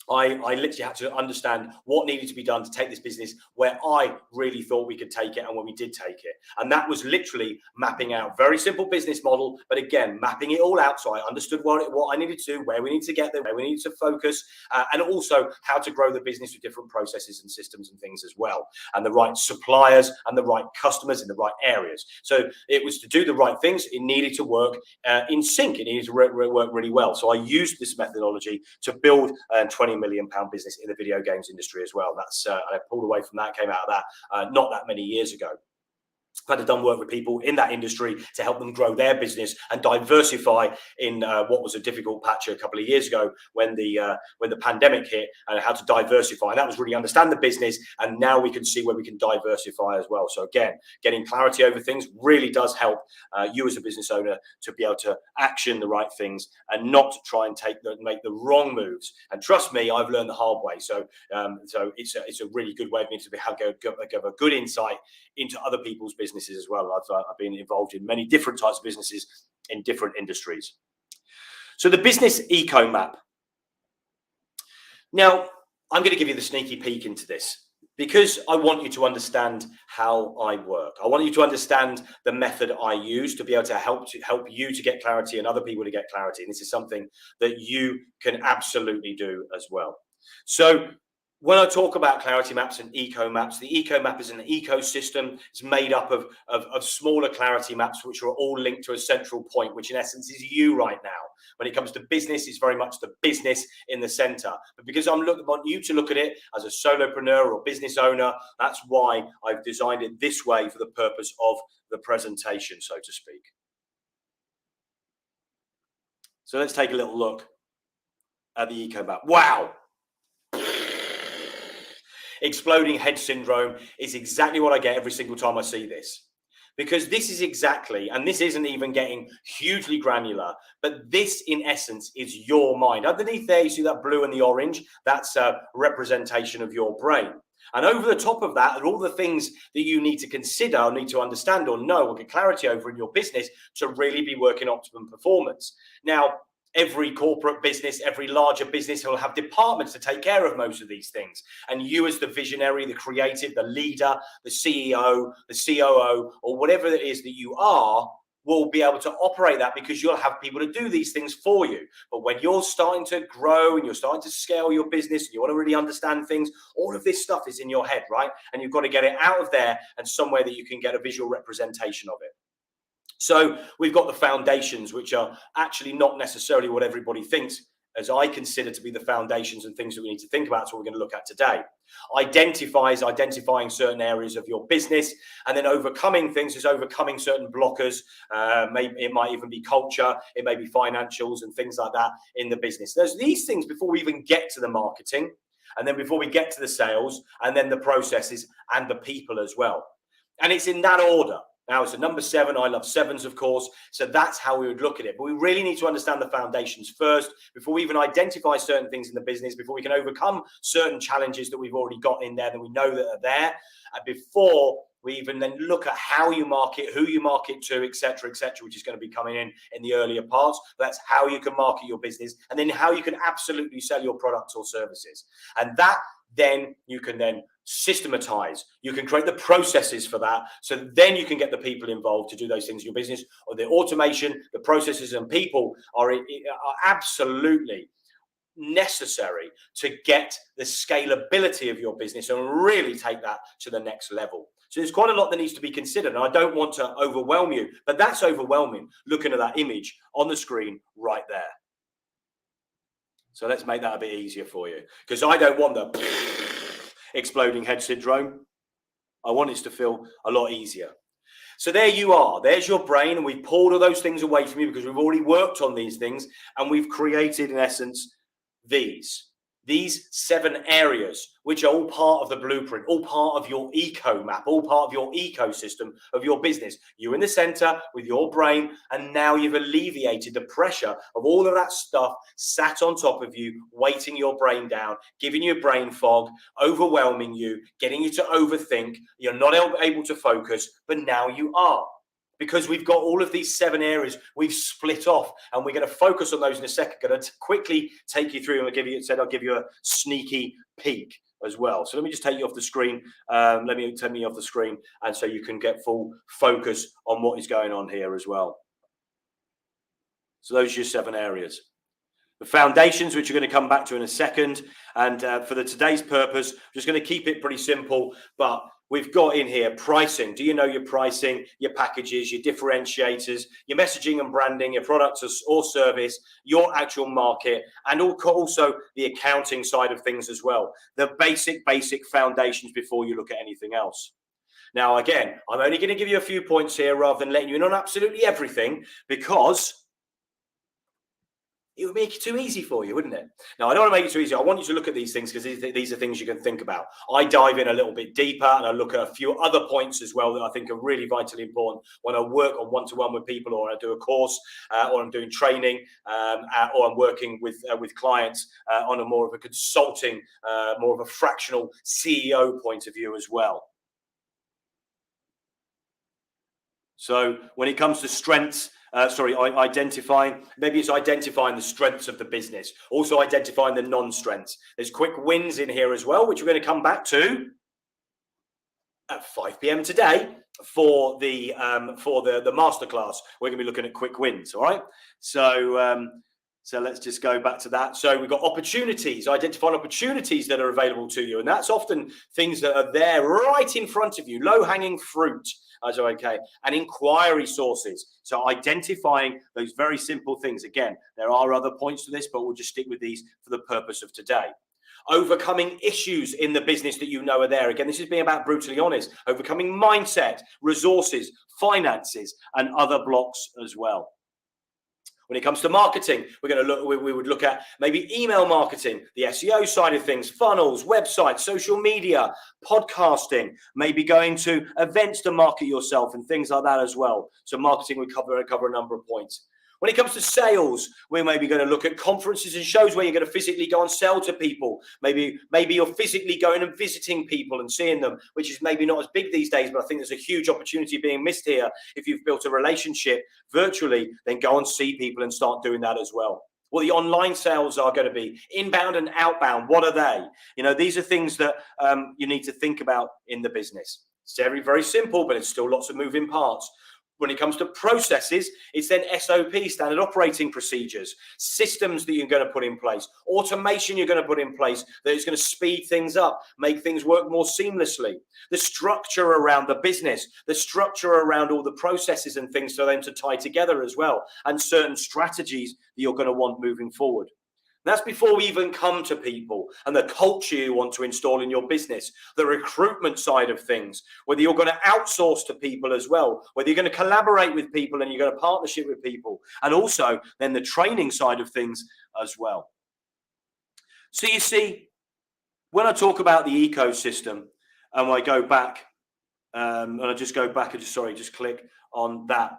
I literally had to understand what needed to be done to take this business where I really thought we could take it, and when we did take it. And that was literally mapping out, very simple business model, but again, mapping it all out so I understood what I needed to do, where we need to get there, where we need to focus, and also how to grow the business with different processes and systems and things as well, and the right suppliers and the right customers in the right areas. So it was to do the right things. It needed to work in sync. It needed to work really well. So I used this methodology to build a £20 million business in the video games industry as well. That's I pulled away from that, came out of that not that many years ago. I've had done work with people in that industry to help them grow their business and diversify in what was a difficult patch a couple of years ago when the pandemic hit, and how to diversify. And that was really understand the business, and now we can see where we can diversify as well. So again, getting clarity over things really does help you as a business owner to be able to action the right things and not try and make the wrong moves. And trust me, I've learned the hard way. So it's a really good way of me to give a good insight into other people's businesses as well. I've been involved in many different types of businesses in different industries. So the Business EcoMap. Now, I'm going to give you the sneaky peek into this because I want you to understand how I work. I want you to understand the method I use to be able to help you to get clarity and other people to get clarity. And this is something that you can absolutely do as well. So When I talk about clarity maps and eco maps, the eco map is an ecosystem. It's made up of smaller clarity maps, which are all linked to a central point, which in essence is you right now. When it comes to business, it's very much the business in the center. But because I want you to look at it as a solopreneur or business owner, that's why I've designed it this way for the purpose of the presentation, so to speak. So let's take a little look at the eco map. Wow. Exploding head syndrome is exactly what I get every single time I see this. Because this is exactly, and this isn't even getting hugely granular, but this in essence is your mind. Underneath there, you see that blue and the orange, that's a representation of your brain. And over the top of that are all the things that you need to consider, or need to understand or know or get clarity over in your business to really be working optimum performance. Now, every corporate business, every larger business will have departments to take care of most of these things. And you as the visionary, the creative, the leader, the CEO, the COO, or whatever it is that you are, will be able to operate that because you'll have people to do these things for you. But when you're starting to grow and you're starting to scale your business and you want to really understand things, all of this stuff is in your head, right? And you've got to get it out of there and somewhere that you can get a visual representation of it. So we've got the foundations, which are actually not necessarily what everybody thinks, as I consider to be the foundations and things that we need to think about. So we're going to look at today. Identifying certain areas of your business, and then overcoming things is overcoming certain blockers. Maybe it might even be culture, it may be financials and things like that in the business. There's these things before we even get to the marketing, and then before we get to the sales, and then the processes and the people as well. And it's in that order. Now, it's a number 7. I love 7s, of course. So that's how we would look at it. But we really need to understand the foundations first before we even identify certain things in the business, before we can overcome certain challenges that we've already got in there that we know that are there, and before we even then look at how you market, who you market to, etc., which is going to be coming in the earlier parts. But that's how you can market your business, and then how you can absolutely sell your products or services. And that then you can then systematize. You can create the processes for that. So then you can get the people involved to do those things in your business, or the automation, the processes and people are absolutely necessary to get the scalability of your business and really take that to the next level. So there's quite a lot that needs to be considered, and I don't want to overwhelm you, but that's overwhelming looking at that image on the screen right there. So let's make that a bit easier for you, because I don't want the exploding head syndrome. I want it to feel a lot easier. So there you are. There's your brain, and we've pulled all those things away from you because we've already worked on these things, and we've created, in essence, these 7 areas, which are all part of the blueprint, all part of your eco map, all part of your ecosystem of your business. You're in the center with your brain, and now you've alleviated the pressure of all of that stuff sat on top of you, weighting your brain down, giving you brain fog, overwhelming you, getting you to overthink. You're not able to focus, but now you are. Because we've got all of these 7 areas we've split off, and we're going to focus on those in a second. Going to quickly take you through, and I'll give you a sneaky peek as well. So let me just take you off the screen. Let me take me off the screen, and so you can get full focus on what is going on here as well. So those are your 7 areas. The foundations, which you're going to come back to in a second, and for today's purpose, I'm just going to keep it pretty simple, but we've got in here pricing. Do you know your pricing, your packages, your differentiators, your messaging and branding, your products or service, your actual market, and also the accounting side of things as well. The basic foundations before you look at anything else. Now, again, I'm only going to give you a few points here rather than letting you in on absolutely everything, because it would make it too easy for you, wouldn't it? Now, I don't want to make it too easy. I want you to look at these things because these are things you can think about. I dive in a little bit deeper, and I look at a few other points as well that I think are really vitally important when I work on one-to-one with people, or I do a course, or I'm doing training, or I'm working with clients on a more of a consulting, more of a fractional CEO point of view as well. So when it comes to strengths, identifying the strengths of the business, also identifying the non-strengths. There's quick wins in here as well, which we're going to come back to at 5 p.m. today for the masterclass. We're going to be looking at quick wins. All right. So So let's just go back to that. So we've got opportunities, identifying opportunities that are available to you. And that's often things that are there right in front of you, low-hanging fruit. Okay, and inquiry sources. So identifying those very simple things. Again, there are other points to this, but we'll just stick with these for the purpose of today. Overcoming issues in the business that you know are there. Again, this is being about brutally honest. Overcoming mindset, resources, finances, and other blocks as well. When it comes to marketing, we're going to look. We would look at maybe email marketing, the SEO side of things, funnels, websites, social media, podcasting, maybe going to events to market yourself and things like that as well. So marketing would cover a number of points. When it comes to sales, we're maybe going to look at conferences and shows where you're going to physically go and sell to people. Maybe you're physically going and visiting people and seeing them, which is maybe not as big these days, but I think there's a huge opportunity being missed here. If you've built a relationship virtually, then go and see people and start doing that as well. Well, the online sales are going to be inbound and outbound. What are they? You know, these are things that you need to think about in the business. It's very, very simple, but it's still lots of moving parts. When it comes to processes, it's then SOP, standard operating procedures, systems that you're going to put in place, automation you're going to put in place that is going to speed things up, make things work more seamlessly, the structure around the business, the structure around all the processes and things for them to tie together as well, and certain strategies that you're going to want moving forward. That's before we even come to people and the culture you want to install in your business, the recruitment side of things, whether you're going to outsource to people as well, whether you're going to collaborate with people and you're going to partnership with people, and also then the training side of things as well. So you see, when I talk about the ecosystem, and I go back, and I just go back and just click on that.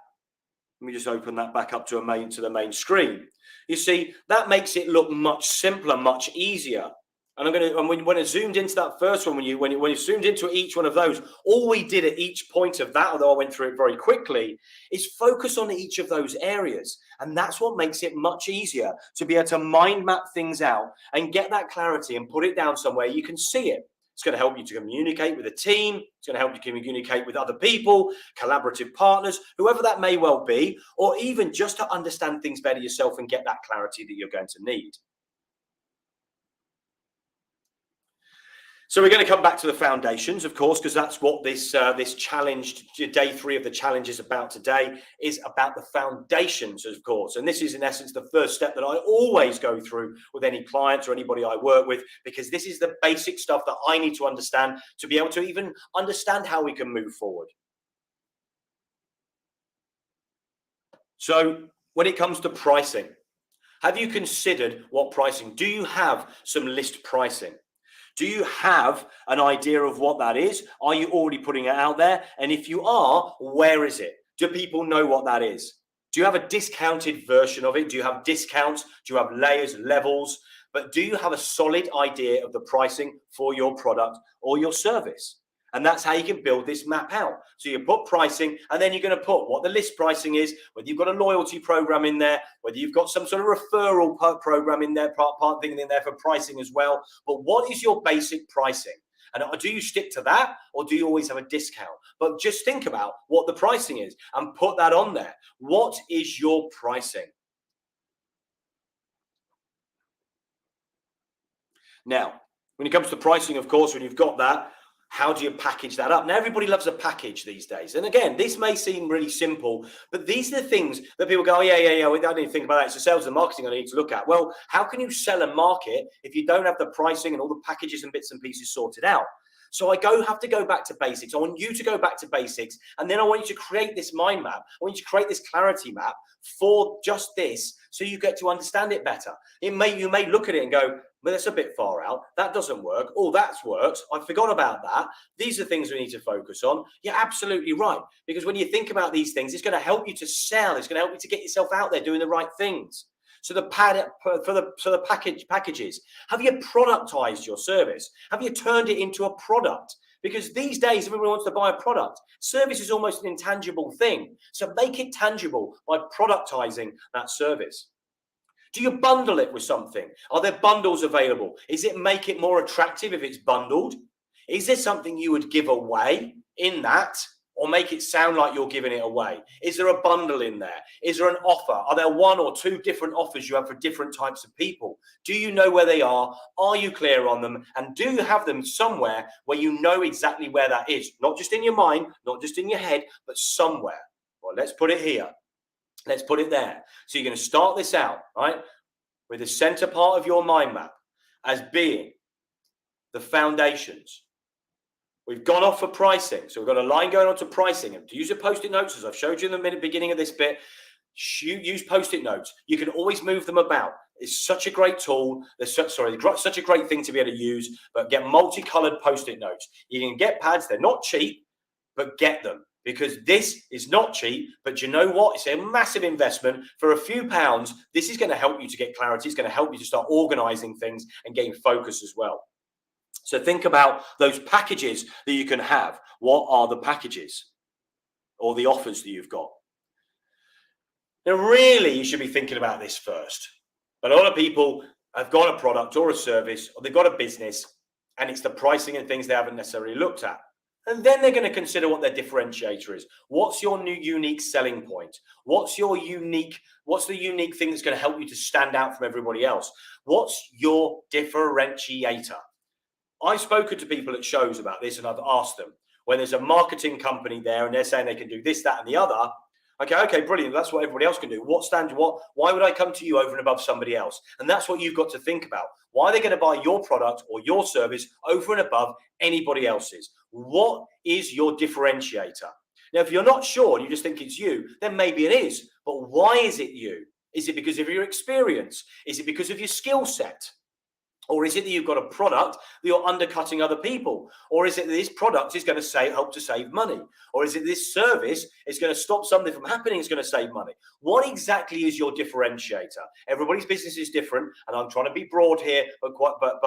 Let me just open that back up to the main screen. You see, that makes it look much simpler, much easier. And when I zoomed into that first one, when you zoomed into each one of those, all we did at each point of that, although I went through it very quickly, is focus on each of those areas. And that's what makes it much easier to be able to mind map things out and get that clarity and put it down somewhere you can see it. It's going to help you to communicate with a team. It's going to help you communicate with other people, collaborative partners, whoever that may well be, or even just to understand things better yourself and get that clarity that you're going to need. So we're going to come back to the foundations, of course, because that's what this challenge, day 3 of the challenge is about today, is about the foundations, of course. And this is, in essence, the first step that I always go through with any clients or anybody I work with, because this is the basic stuff that I need to understand to be able to even understand how we can move forward. So when it comes to pricing, have you considered what pricing? Do you have some list pricing? Do you have an idea of what that is? Are you already putting it out there? And if you are, where is it? Do people know what that is? Do you have a discounted version of it? Do you have discounts? Do you have layers, levels? But do you have a solid idea of the pricing for your product or your service? And that's how you can build this map out. So you put pricing, and then you're going to put what the list pricing is, whether you've got a loyalty program in there, whether you've got some sort of referral program in there, part thing in there for pricing as well. But what is your basic pricing? And do you stick to that, or do you always have a discount? But just think about what the pricing is and put that on there. What is your pricing? Now, when it comes to pricing, of course, when you've got that, how do you package that up? Now, everybody loves a package these days. And again, this may seem really simple, but these are the things that people go, oh, yeah, I didn't even think about that. It's the sales and marketing I need to look at. Well, how can you sell and market if you don't have the pricing and all the packages and bits and pieces sorted out? So I have to go back to basics. I want you to go back to basics. And then I want you to create this mind map. I want you to create this clarity map for just this, so you get to understand it better. You may look at it and go, well, that's a bit far out. That doesn't work. Oh, that works. I forgot about that. These are things we need to focus on. You're absolutely right. Because when you think about these things, it's going to help you to sell. It's going to help you to get yourself out there doing the right things. So the packages, have you productized your service? Have you turned it into a product? Because these days, everyone wants to buy a product. Service is almost an intangible thing. So make it tangible by productizing that service. Do you bundle it with something? Are there bundles available? Is it make it more attractive if it's bundled? Is there something you would give away in that? or make it sound like you're giving it away? Is there a bundle in there? Is there an offer? Are there one or two different offers you have for different types of people? Do you know where they are? Are you clear on them? And do you have them somewhere where you know exactly where that is? Not just in your mind, not just in your head, but somewhere. Well, let's put it here. Let's put it there. So you're going to start this out, right, with the center part of your mind map as being the foundations. We've gone off for pricing. So we've got a line going on to pricing. And to use your post-it notes, as I've showed you in the beginning of this bit, use post-it notes. You can always move them about. It's such a great tool. Such a great thing to be able to use, but get multicolored post-it notes. You can get pads. They're not cheap, but get them, because this is not cheap. But you know what? It's a massive investment for a few pounds. This is going to help you to get clarity. It's going to help you to start organizing things and getting focus as well. So think about those packages that you can have. What are the packages or the offers that you've got? Now, really, you should be thinking about this first. But a lot of people have got a product or a service, or they've got a business, and it's the pricing and things they haven't necessarily looked at. And then they're going to consider what their differentiator is. What's your new unique selling point? What's the unique thing that's going to help you to stand out from everybody else? What's your differentiator? I've spoken to people at shows about this, and I've asked them, when there's a marketing company there and they're saying they can do this, that, and the other. Okay, brilliant. That's what everybody else can do. Why would I come to you over and above somebody else? And that's what you've got to think about. Why are they going to buy your product or your service over and above anybody else's? What is your differentiator? Now, if you're not sure and you just think it's you, then maybe it is. But why is it you? Is it because of your experience? Is it because of your skill set? Or is it that you've got a product that you're undercutting other people? Or is it that this product is going to help to save money? Or is it this service is going to stop something from happening, it's going to save money? What exactly is your differentiator? Everybody's business is different, and I'm trying to be broad here, but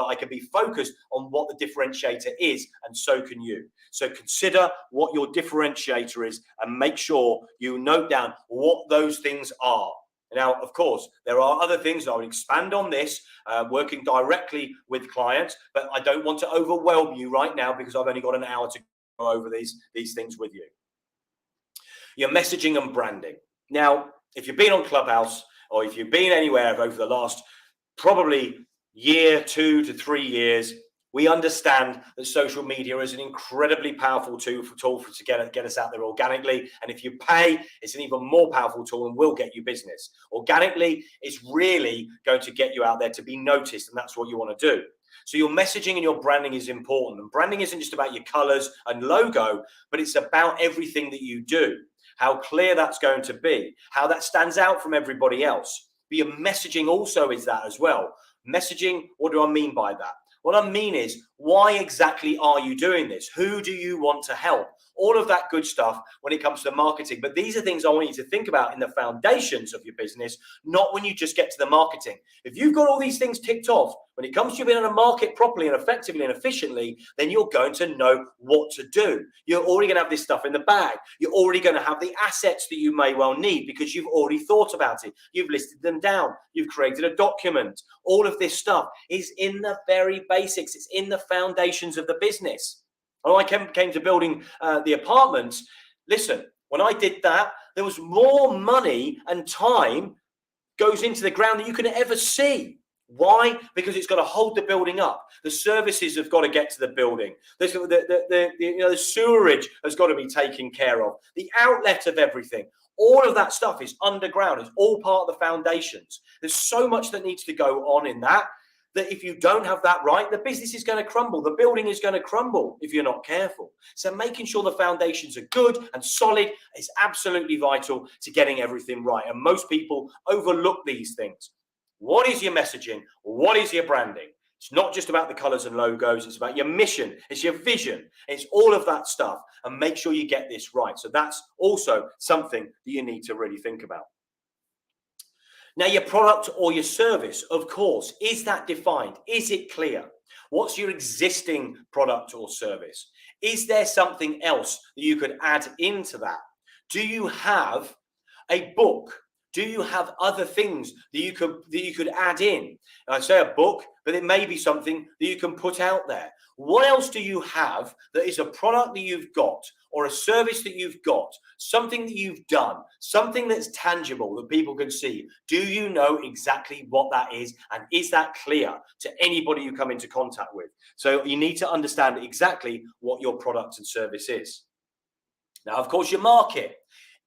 I can be focused on what the differentiator is, and so can you. So consider what your differentiator is and make sure you note down what those things are. Now, of course, there are other things. I will expand on this, working directly with clients, but I don't want to overwhelm you right now because I've only got an hour to go over these things with you. Your messaging and branding. Now, if you've been on Clubhouse or if you've been anywhere over the last probably year, 2 to 3 years, we understand that social media is an incredibly powerful tool to get us out there organically. And if you pay, it's an even more powerful tool and will get you business. Organically, it's really going to get you out there to be noticed, and that's what you want to do. So your messaging and your branding is important. And branding isn't just about your colors and logo, but it's about everything that you do, how clear that's going to be, how that stands out from everybody else. But your messaging also is that as well. Messaging, what do I mean by that? What I mean is, why exactly are you doing this? Who do you want to help? All of that good stuff when it comes to marketing. But these are things I want you to think about in the foundations of your business, not when you just get to the marketing. If you've got all these things ticked off, when it comes to being able to market properly and effectively and efficiently, then you're going to know what to do. You're already going to have this stuff in the bag. You're already going to have the assets that you may well need because you've already thought about it. You've listed them down. You've created a document. All of this stuff is in the very basics. It's in the foundations of the business. When I came to building the apartments, listen, when I did that, there was more money and time goes into the ground than you can ever see. Why? Because it's got to hold the building up. The services have got to get to the building. The sewerage has got to be taken care of. The outlet of everything. All of that stuff is underground. It's all part of the foundations. There's so much that needs to go on in that if you don't have that right, the business is going to crumble. The building is going to crumble if you're not careful. So making sure the foundations are good and solid is absolutely vital to getting everything right. And most people overlook these things. What is your messaging? What is your branding? It's not just about the colors and logos. It's about your mission. It's your vision. It's all of that stuff. And make sure you get this right. So that's also something that you need to really think about. Now, your product or your service, of course, is that defined? Is it clear? What's your existing product or service? Is there something else that you could add into that? Do you have a book? Do you have other things that you could add in? I say a book, but it may be something that you can put out there. What else do you have that is a product that you've got or a service that you've got, something that you've done, something that's tangible that people can see, do you know exactly what that is? And is that clear to anybody you come into contact with? So you need to understand exactly what your product and service is. Now, of course, your market.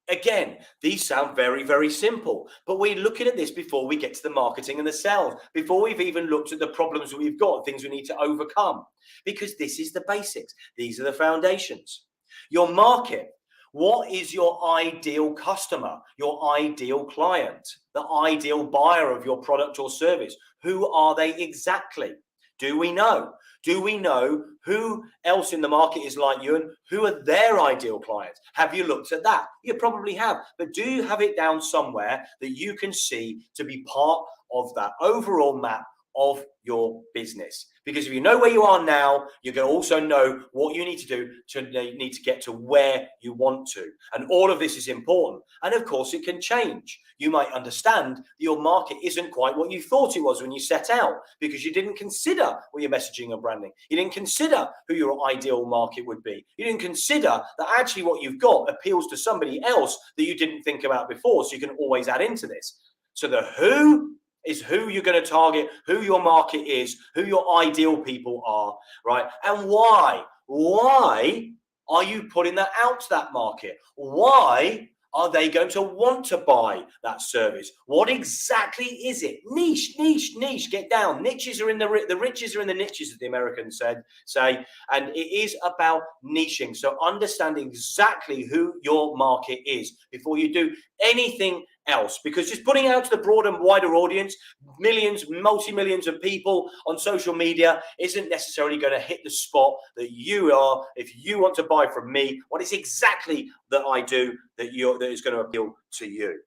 Again, these sound very, very simple, but we're looking at this before we get to the marketing and the sales, before we've even looked at the problems we've got, things we need to overcome, because this is the basics. These are the foundations. Your market. What is your ideal customer, your ideal client, the ideal buyer of your product or service? Who are they exactly? Do we know? Do we know who else in the market is like you and who are their ideal clients? Have you looked at that? You probably have, but do you have it down somewhere that you can see to be part of that overall map of your business? Because if you know where you are now, you're going to also know what you need to do to get to where you want to. And all of this is important. And of course, it can change. You might understand that your market isn't quite what you thought it was when you set out, because you didn't consider what your messaging and branding. You didn't consider who your ideal market would be. You didn't consider that actually what you've got appeals to somebody else that you didn't think about before. So you can always add into this. So the who is who you're going to target, who your market is, who your ideal people are, right? And why? Why are you putting that out to that market? Why are they going to want to buy that service? What exactly is it? Niche, niche, niche. Get down. Niches are in the riches are in the niches, as the Americans say, and it is about niching. So understand exactly who your market is before you do anything else, because just putting it out to the broad and wider audience, millions, multi-millions of people on social media, isn't necessarily going to hit the spot that you are. If you want to buy from me, what is exactly that I do that is going to appeal to you?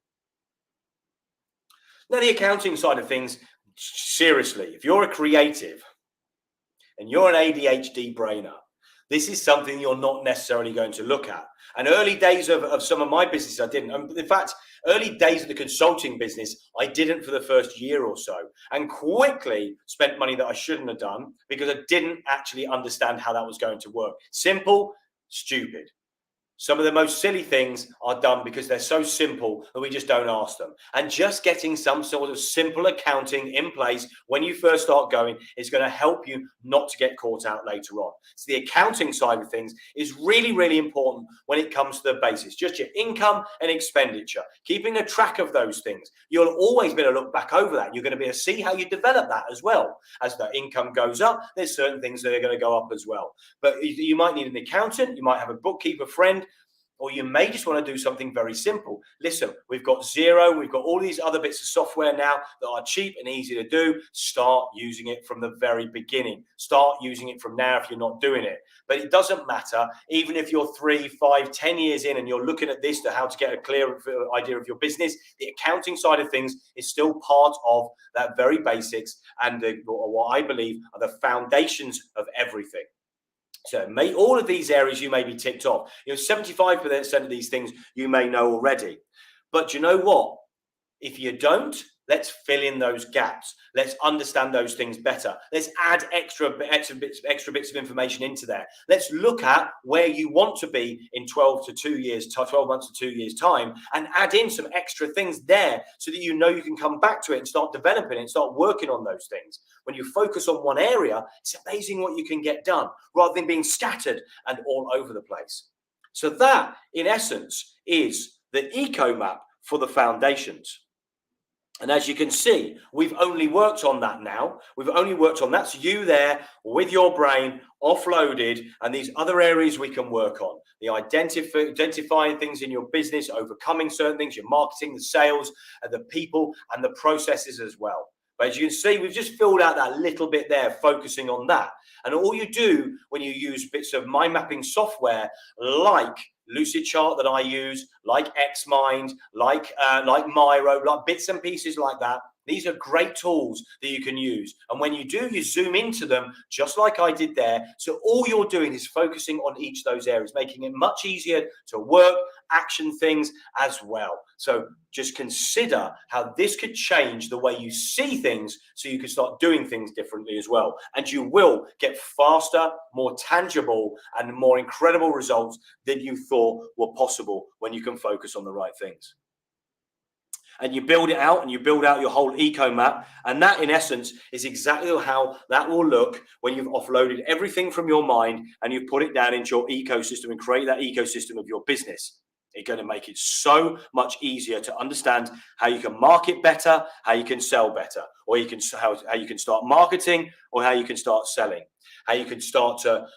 Now, the accounting side of things, seriously, if you're a creative and you're an ADHD brainer, this is something you're not necessarily going to look at. And early days of some of my businesses, I didn't. In fact, early days of the consulting business, I didn't for the first year or so, and quickly spent money that I shouldn't have done because I didn't actually understand how that was going to work. Simple, stupid. Some of the most silly things are done because they're so simple that we just don't ask them. And just getting some sort of simple accounting in place when you first start going is going to help you not to get caught out later on. So the accounting side of things is really, really important when it comes to the basics. Just your income and expenditure, keeping a track of those things. You'll always be able to look back over that. You're going to be able to see how you develop that as well. As the income goes up, there's certain things that are going to go up as well. But you might need an accountant, you might have a bookkeeper friend, or you may just want to do something very simple. Listen, we've got Xero, we've got all these other bits of software now that are cheap and easy to do. Start using it from the very beginning. Start using it from now if you're not doing it. But it doesn't matter, even if you're 3, 5, 10 years in and you're looking at this to how to get a clear idea of your business, the accounting side of things is still part of that very basics and what I believe are the foundations of everything. So all of these areas you may be ticked off. 75% of these things you may know already. But you know what? If you don't, let's fill in those gaps. Let's understand those things better. Let's add extra bits of information into there. Let's look at where you want to be in 12 months to 2 years time, and add in some extra things there so that you know you can come back to it and start developing it and start working on those things. When you focus on one area, it's amazing what you can get done rather than being scattered and all over the place. So that, in essence, is the EcoMap for the foundations. And as you can see, we've only worked on that now. We've only worked on that's you there with your brain offloaded, and these other areas we can work on. The identifying things in your business, overcoming certain things, your marketing, the sales, and the people and the processes as well. But as you can see, we've just filled out that little bit there, focusing on that. And all you do when you use bits of mind mapping software like Lucidchart that I use, like Xmind, like Miro, like bits and pieces like that, These are great tools that you can use. And when you do, you zoom into them, just like I did there. So all you're doing is focusing on each of those areas, making it much easier to work, action things as well. So just consider how this could change the way you see things so you can start doing things differently as well. And you will get faster, more tangible, and more incredible results than you thought were possible when you can focus on the right things. And you build it out, and you build out your whole EcoMap, and that in essence is exactly how that will look when you've offloaded everything from your mind and you've put it down into your ecosystem and create that ecosystem of your business. It's going to make it so much easier to understand how you can market better, how you can sell better, or how you can start marketing, or how you can start selling, how you can start to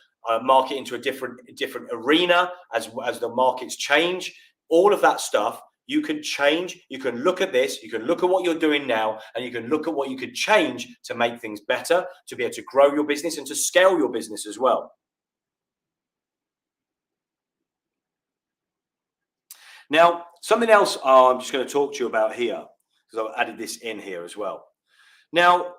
market into a different arena as the markets change. All of that stuff you can change. You can look at this, you can look at what you're doing now, and you can look at what you could change to make things better, to be able to grow your business and to scale your business as well. Now, something else I'm just going to talk to you about here, because I've added this in here as well. Now,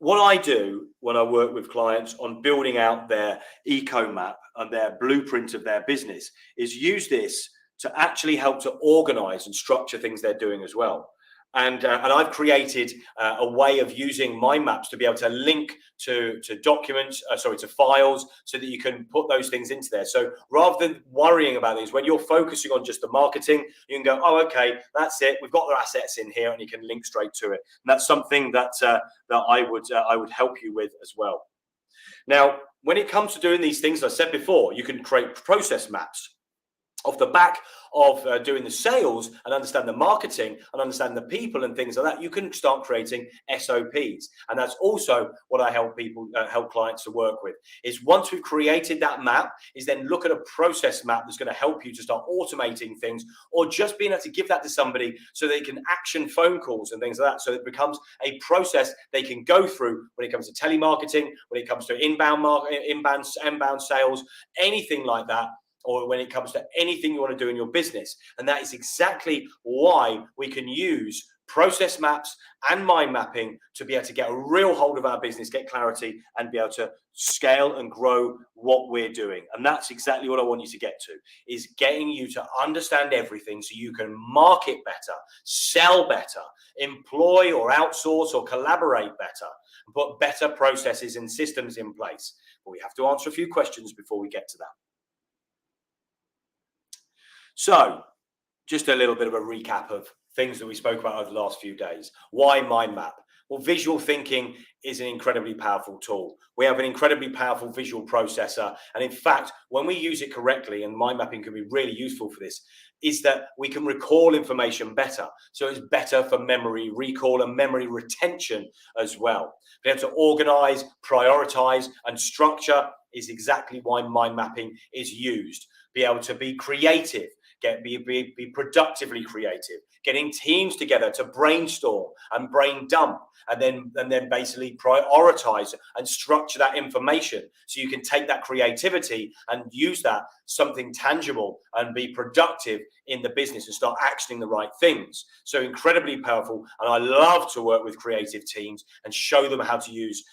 what I do when I work with clients on building out their EcoMap and their blueprint of their business is use this to actually help to organize and structure things they're doing as well. And I've created a way of using mind maps to be able to link to documents, to files, so that you can put those things into there. So rather than worrying about these, when you're focusing on just the marketing, you can go, oh, okay, that's it. We've got the assets in here, and you can link straight to it. And that's something that I would help you with as well. Now, when it comes to doing these things, as I said before, you can create process maps. Off the back of doing the sales and understand the marketing and understand the people and things like that, you can start creating SOPs. And that's also what I help clients to work with, is once we've created that map, is then look at a process map that's going to help you to start automating things, or just being able to give that to somebody so they can action phone calls and things like that. So it becomes a process they can go through when it comes to telemarketing, when it comes to inbound sales, anything like that, or when it comes to anything you want to do in your business. And that is exactly why we can use process maps and mind mapping to be able to get a real hold of our business, get clarity, and be able to scale and grow what we're doing. And that's exactly what I want you to get to, is getting you to understand everything so you can market better, sell better, employ or outsource or collaborate better, and put better processes and systems in place. But we have to answer a few questions before we get to that. So, just a little bit of a recap of things that we spoke about over the last few days. Why mind map? Well, visual thinking is an incredibly powerful tool. We have an incredibly powerful visual processor. And in fact, when we use it correctly, and mind mapping can be really useful for this, is that we can recall information better. So it's better for memory recall and memory retention as well. Be able to organize, prioritize, and structure is exactly why mind mapping is used. Be able to be creative. Be productively creative, getting teams together to brainstorm and brain dump, and then basically prioritize and structure that information so you can take that creativity and use that something tangible and be productive in the business and start actioning the right things. So incredibly powerful. And I love to work with creative teams and show them how to use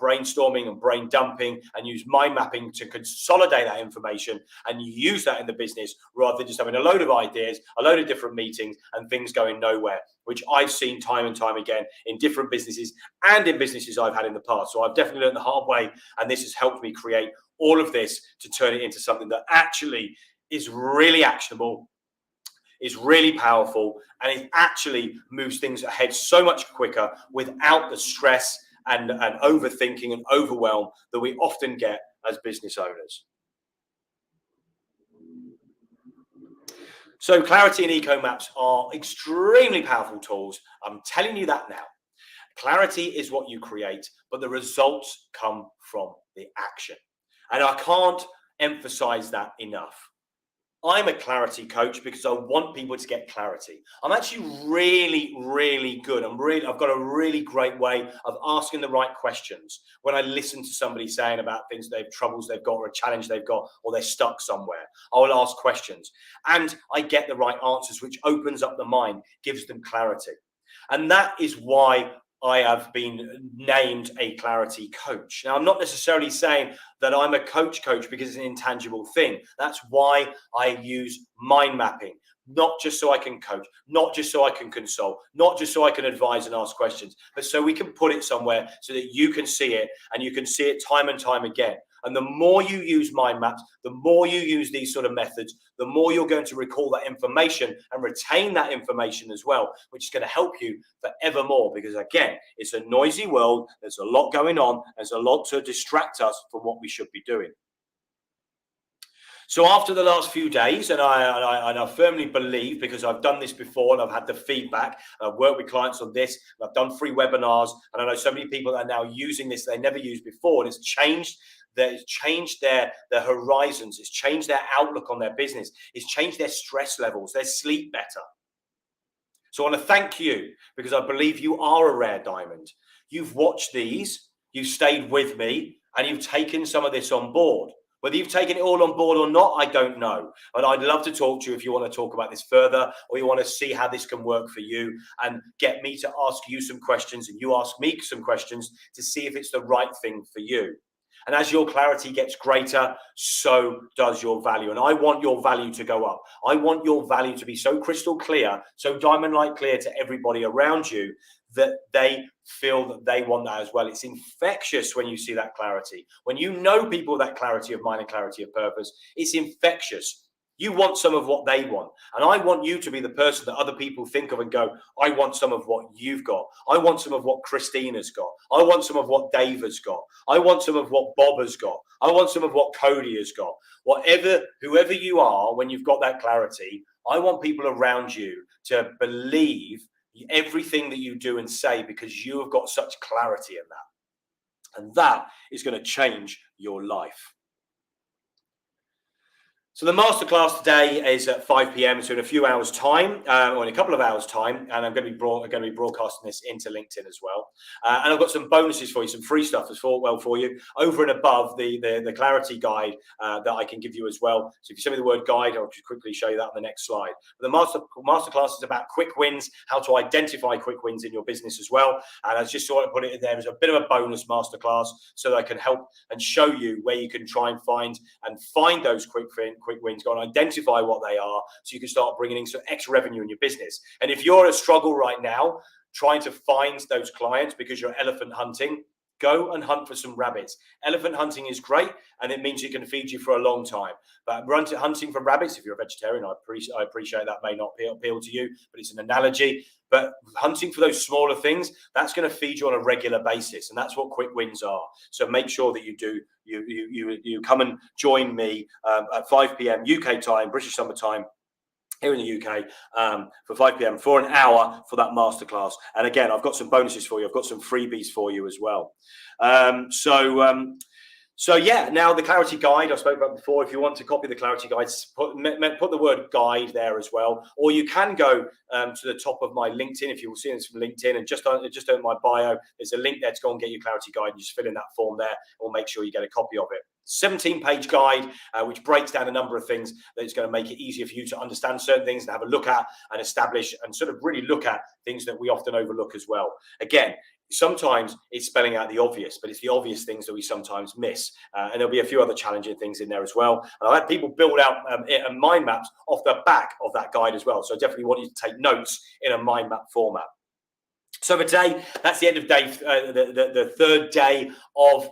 brainstorming and brain dumping and use mind mapping to consolidate that information and use that in the business, rather than just having a load of ideas, a load of different meetings and things going nowhere, which I've seen time and time again in different businesses and in businesses I've had in the past. So I've definitely learned the hard way, and this has helped me create all of this to turn it into something that actually is really actionable, is really powerful, and it actually moves things ahead so much quicker without the stress and overthinking and overwhelm that we often get as business owners. So Clarity and EcoMaps are extremely powerful tools. I'm telling you that now. Clarity is what you create, but the results come from the action. And I can't emphasize that enough. I'm a clarity coach because I want people to get clarity. I'm actually really, really good. I've got a really great way of asking the right questions when I listen to somebody saying about things, troubles they've got, or a challenge they've got, or they're stuck somewhere. I will ask questions and I get the right answers, which opens up the mind, gives them clarity. And that is why I have been named a clarity coach. Now, I'm not necessarily saying that I'm a coach because it's an intangible thing. That's why I use mind mapping, not just so I can coach, not just so I can consult, not just so I can advise and ask questions, but so we can put it somewhere so that you can see it, and you can see it time and time again. And the more you use mind maps, the more you use these sort of methods, the more you're going to recall that information and retain that information as well, which is going to help you forevermore. Because again, it's a noisy world. There's a lot going on. There's a lot to distract us from what we should be doing. So after the last few days, and I firmly believe, because I've done this before and I've had the feedback, I've worked with clients on this, and I've done free webinars, and I know so many people that are now using this they never used before, and it's changed their horizons, it's changed their outlook on their business, it's changed their stress levels, their sleep better. So I want to thank you, because I believe you are a rare diamond. You've watched these, you've stayed with me, and you've taken some of this on board. Whether you've taken it all on board or not, I don't know. But I'd love to talk to you if you want to talk about this further, or you want to see how this can work for you, and get me to ask you some questions and you ask me some questions to see if it's the right thing for you. And as your clarity gets greater, so does your value. And I want your value to go up. I want your value to be so crystal clear, so diamond-like clear to everybody around you, that they feel that they want that as well. It's infectious when you see that clarity. When you know people that clarity of mind and clarity of purpose, it's infectious. You want some of what they want. And I want you to be the person that other people think of and go, I want some of what you've got. I want some of what Christina's got. I want some of what Dave has got. I want some of what Bob has got. I want some of what Cody has got. Whoever you are, when you've got that clarity, I want people around you to believe everything that you do and say, because you have got such clarity in that. And that is going to change your life. So the masterclass today is at 5 p.m. So in a few hours' time, or in a couple of hours' time, and I'm going to be broadcasting this into LinkedIn as well. And I've got some bonuses for you, some free stuff as well for you, over and above the clarity guide that I can give you as well. So if you send me the word guide, I'll just quickly show you that on the next slide. But the masterclass is about quick wins, how to identify quick wins in your business as well. And I just sort of put it in there as a bit of a bonus masterclass, so that I can help and show you where you can try and find those quick wins, go and identify what they are, so you can start bringing in some extra revenue in your business. And if you're in a struggle right now trying to find those clients because you're elephant hunting, go and hunt for some rabbits. Elephant hunting is great, and it means it can feed you for a long time. But hunting for rabbits, if you're a vegetarian, I appreciate that may not appeal to you, but it's an analogy. But hunting for those smaller things, that's going to feed you on a regular basis, and that's what quick wins are. So make sure that you do. You come and join me at 5 p.m. UK time, British summer time, here in the UK, for 5 p.m. for an hour for that masterclass. And again, I've got some bonuses for you. I've got some freebies for you as well. So yeah, now the clarity guide I spoke about before. If you want to copy the clarity guide, put the word guide there as well, or you can go to the top of my LinkedIn. If you will see this from LinkedIn, and just on my bio, there's a link there to go and get your clarity guide, and just fill in that form there, and we'll make sure you get a copy of it. 17-page guide, which breaks down a number of things that is going to make it easier for you to understand certain things and have a look at and establish and sort of really look at things that we often overlook as well. Again, sometimes it's spelling out the obvious, but it's the obvious things that we sometimes miss. And there'll be a few other challenging things in there as well. And I've had people build out mind maps off the back of that guide as well. So I definitely want you to take notes in a mind map format. So for today, that's the end of day, the third day of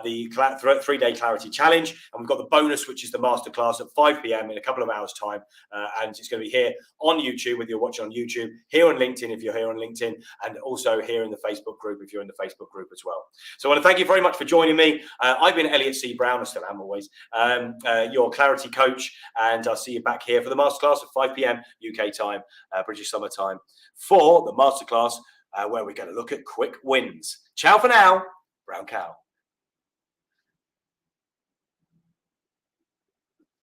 the 3-day clarity challenge, and we've got the bonus, which is the masterclass at 5 p.m. in a couple of hours' time, and it's going to be here on YouTube, whether you're watching on YouTube, here on LinkedIn if you're here on LinkedIn, and also here in the Facebook group if you're in the Facebook group as well. So I want to thank you very much for joining me. I've been Elliot C. Brown, I still am always, your clarity coach, and I'll see you back here for the masterclass at 5 p.m. UK time, British summer time, for the masterclass where we're going to look at quick wins. Ciao for now, Brown Cow.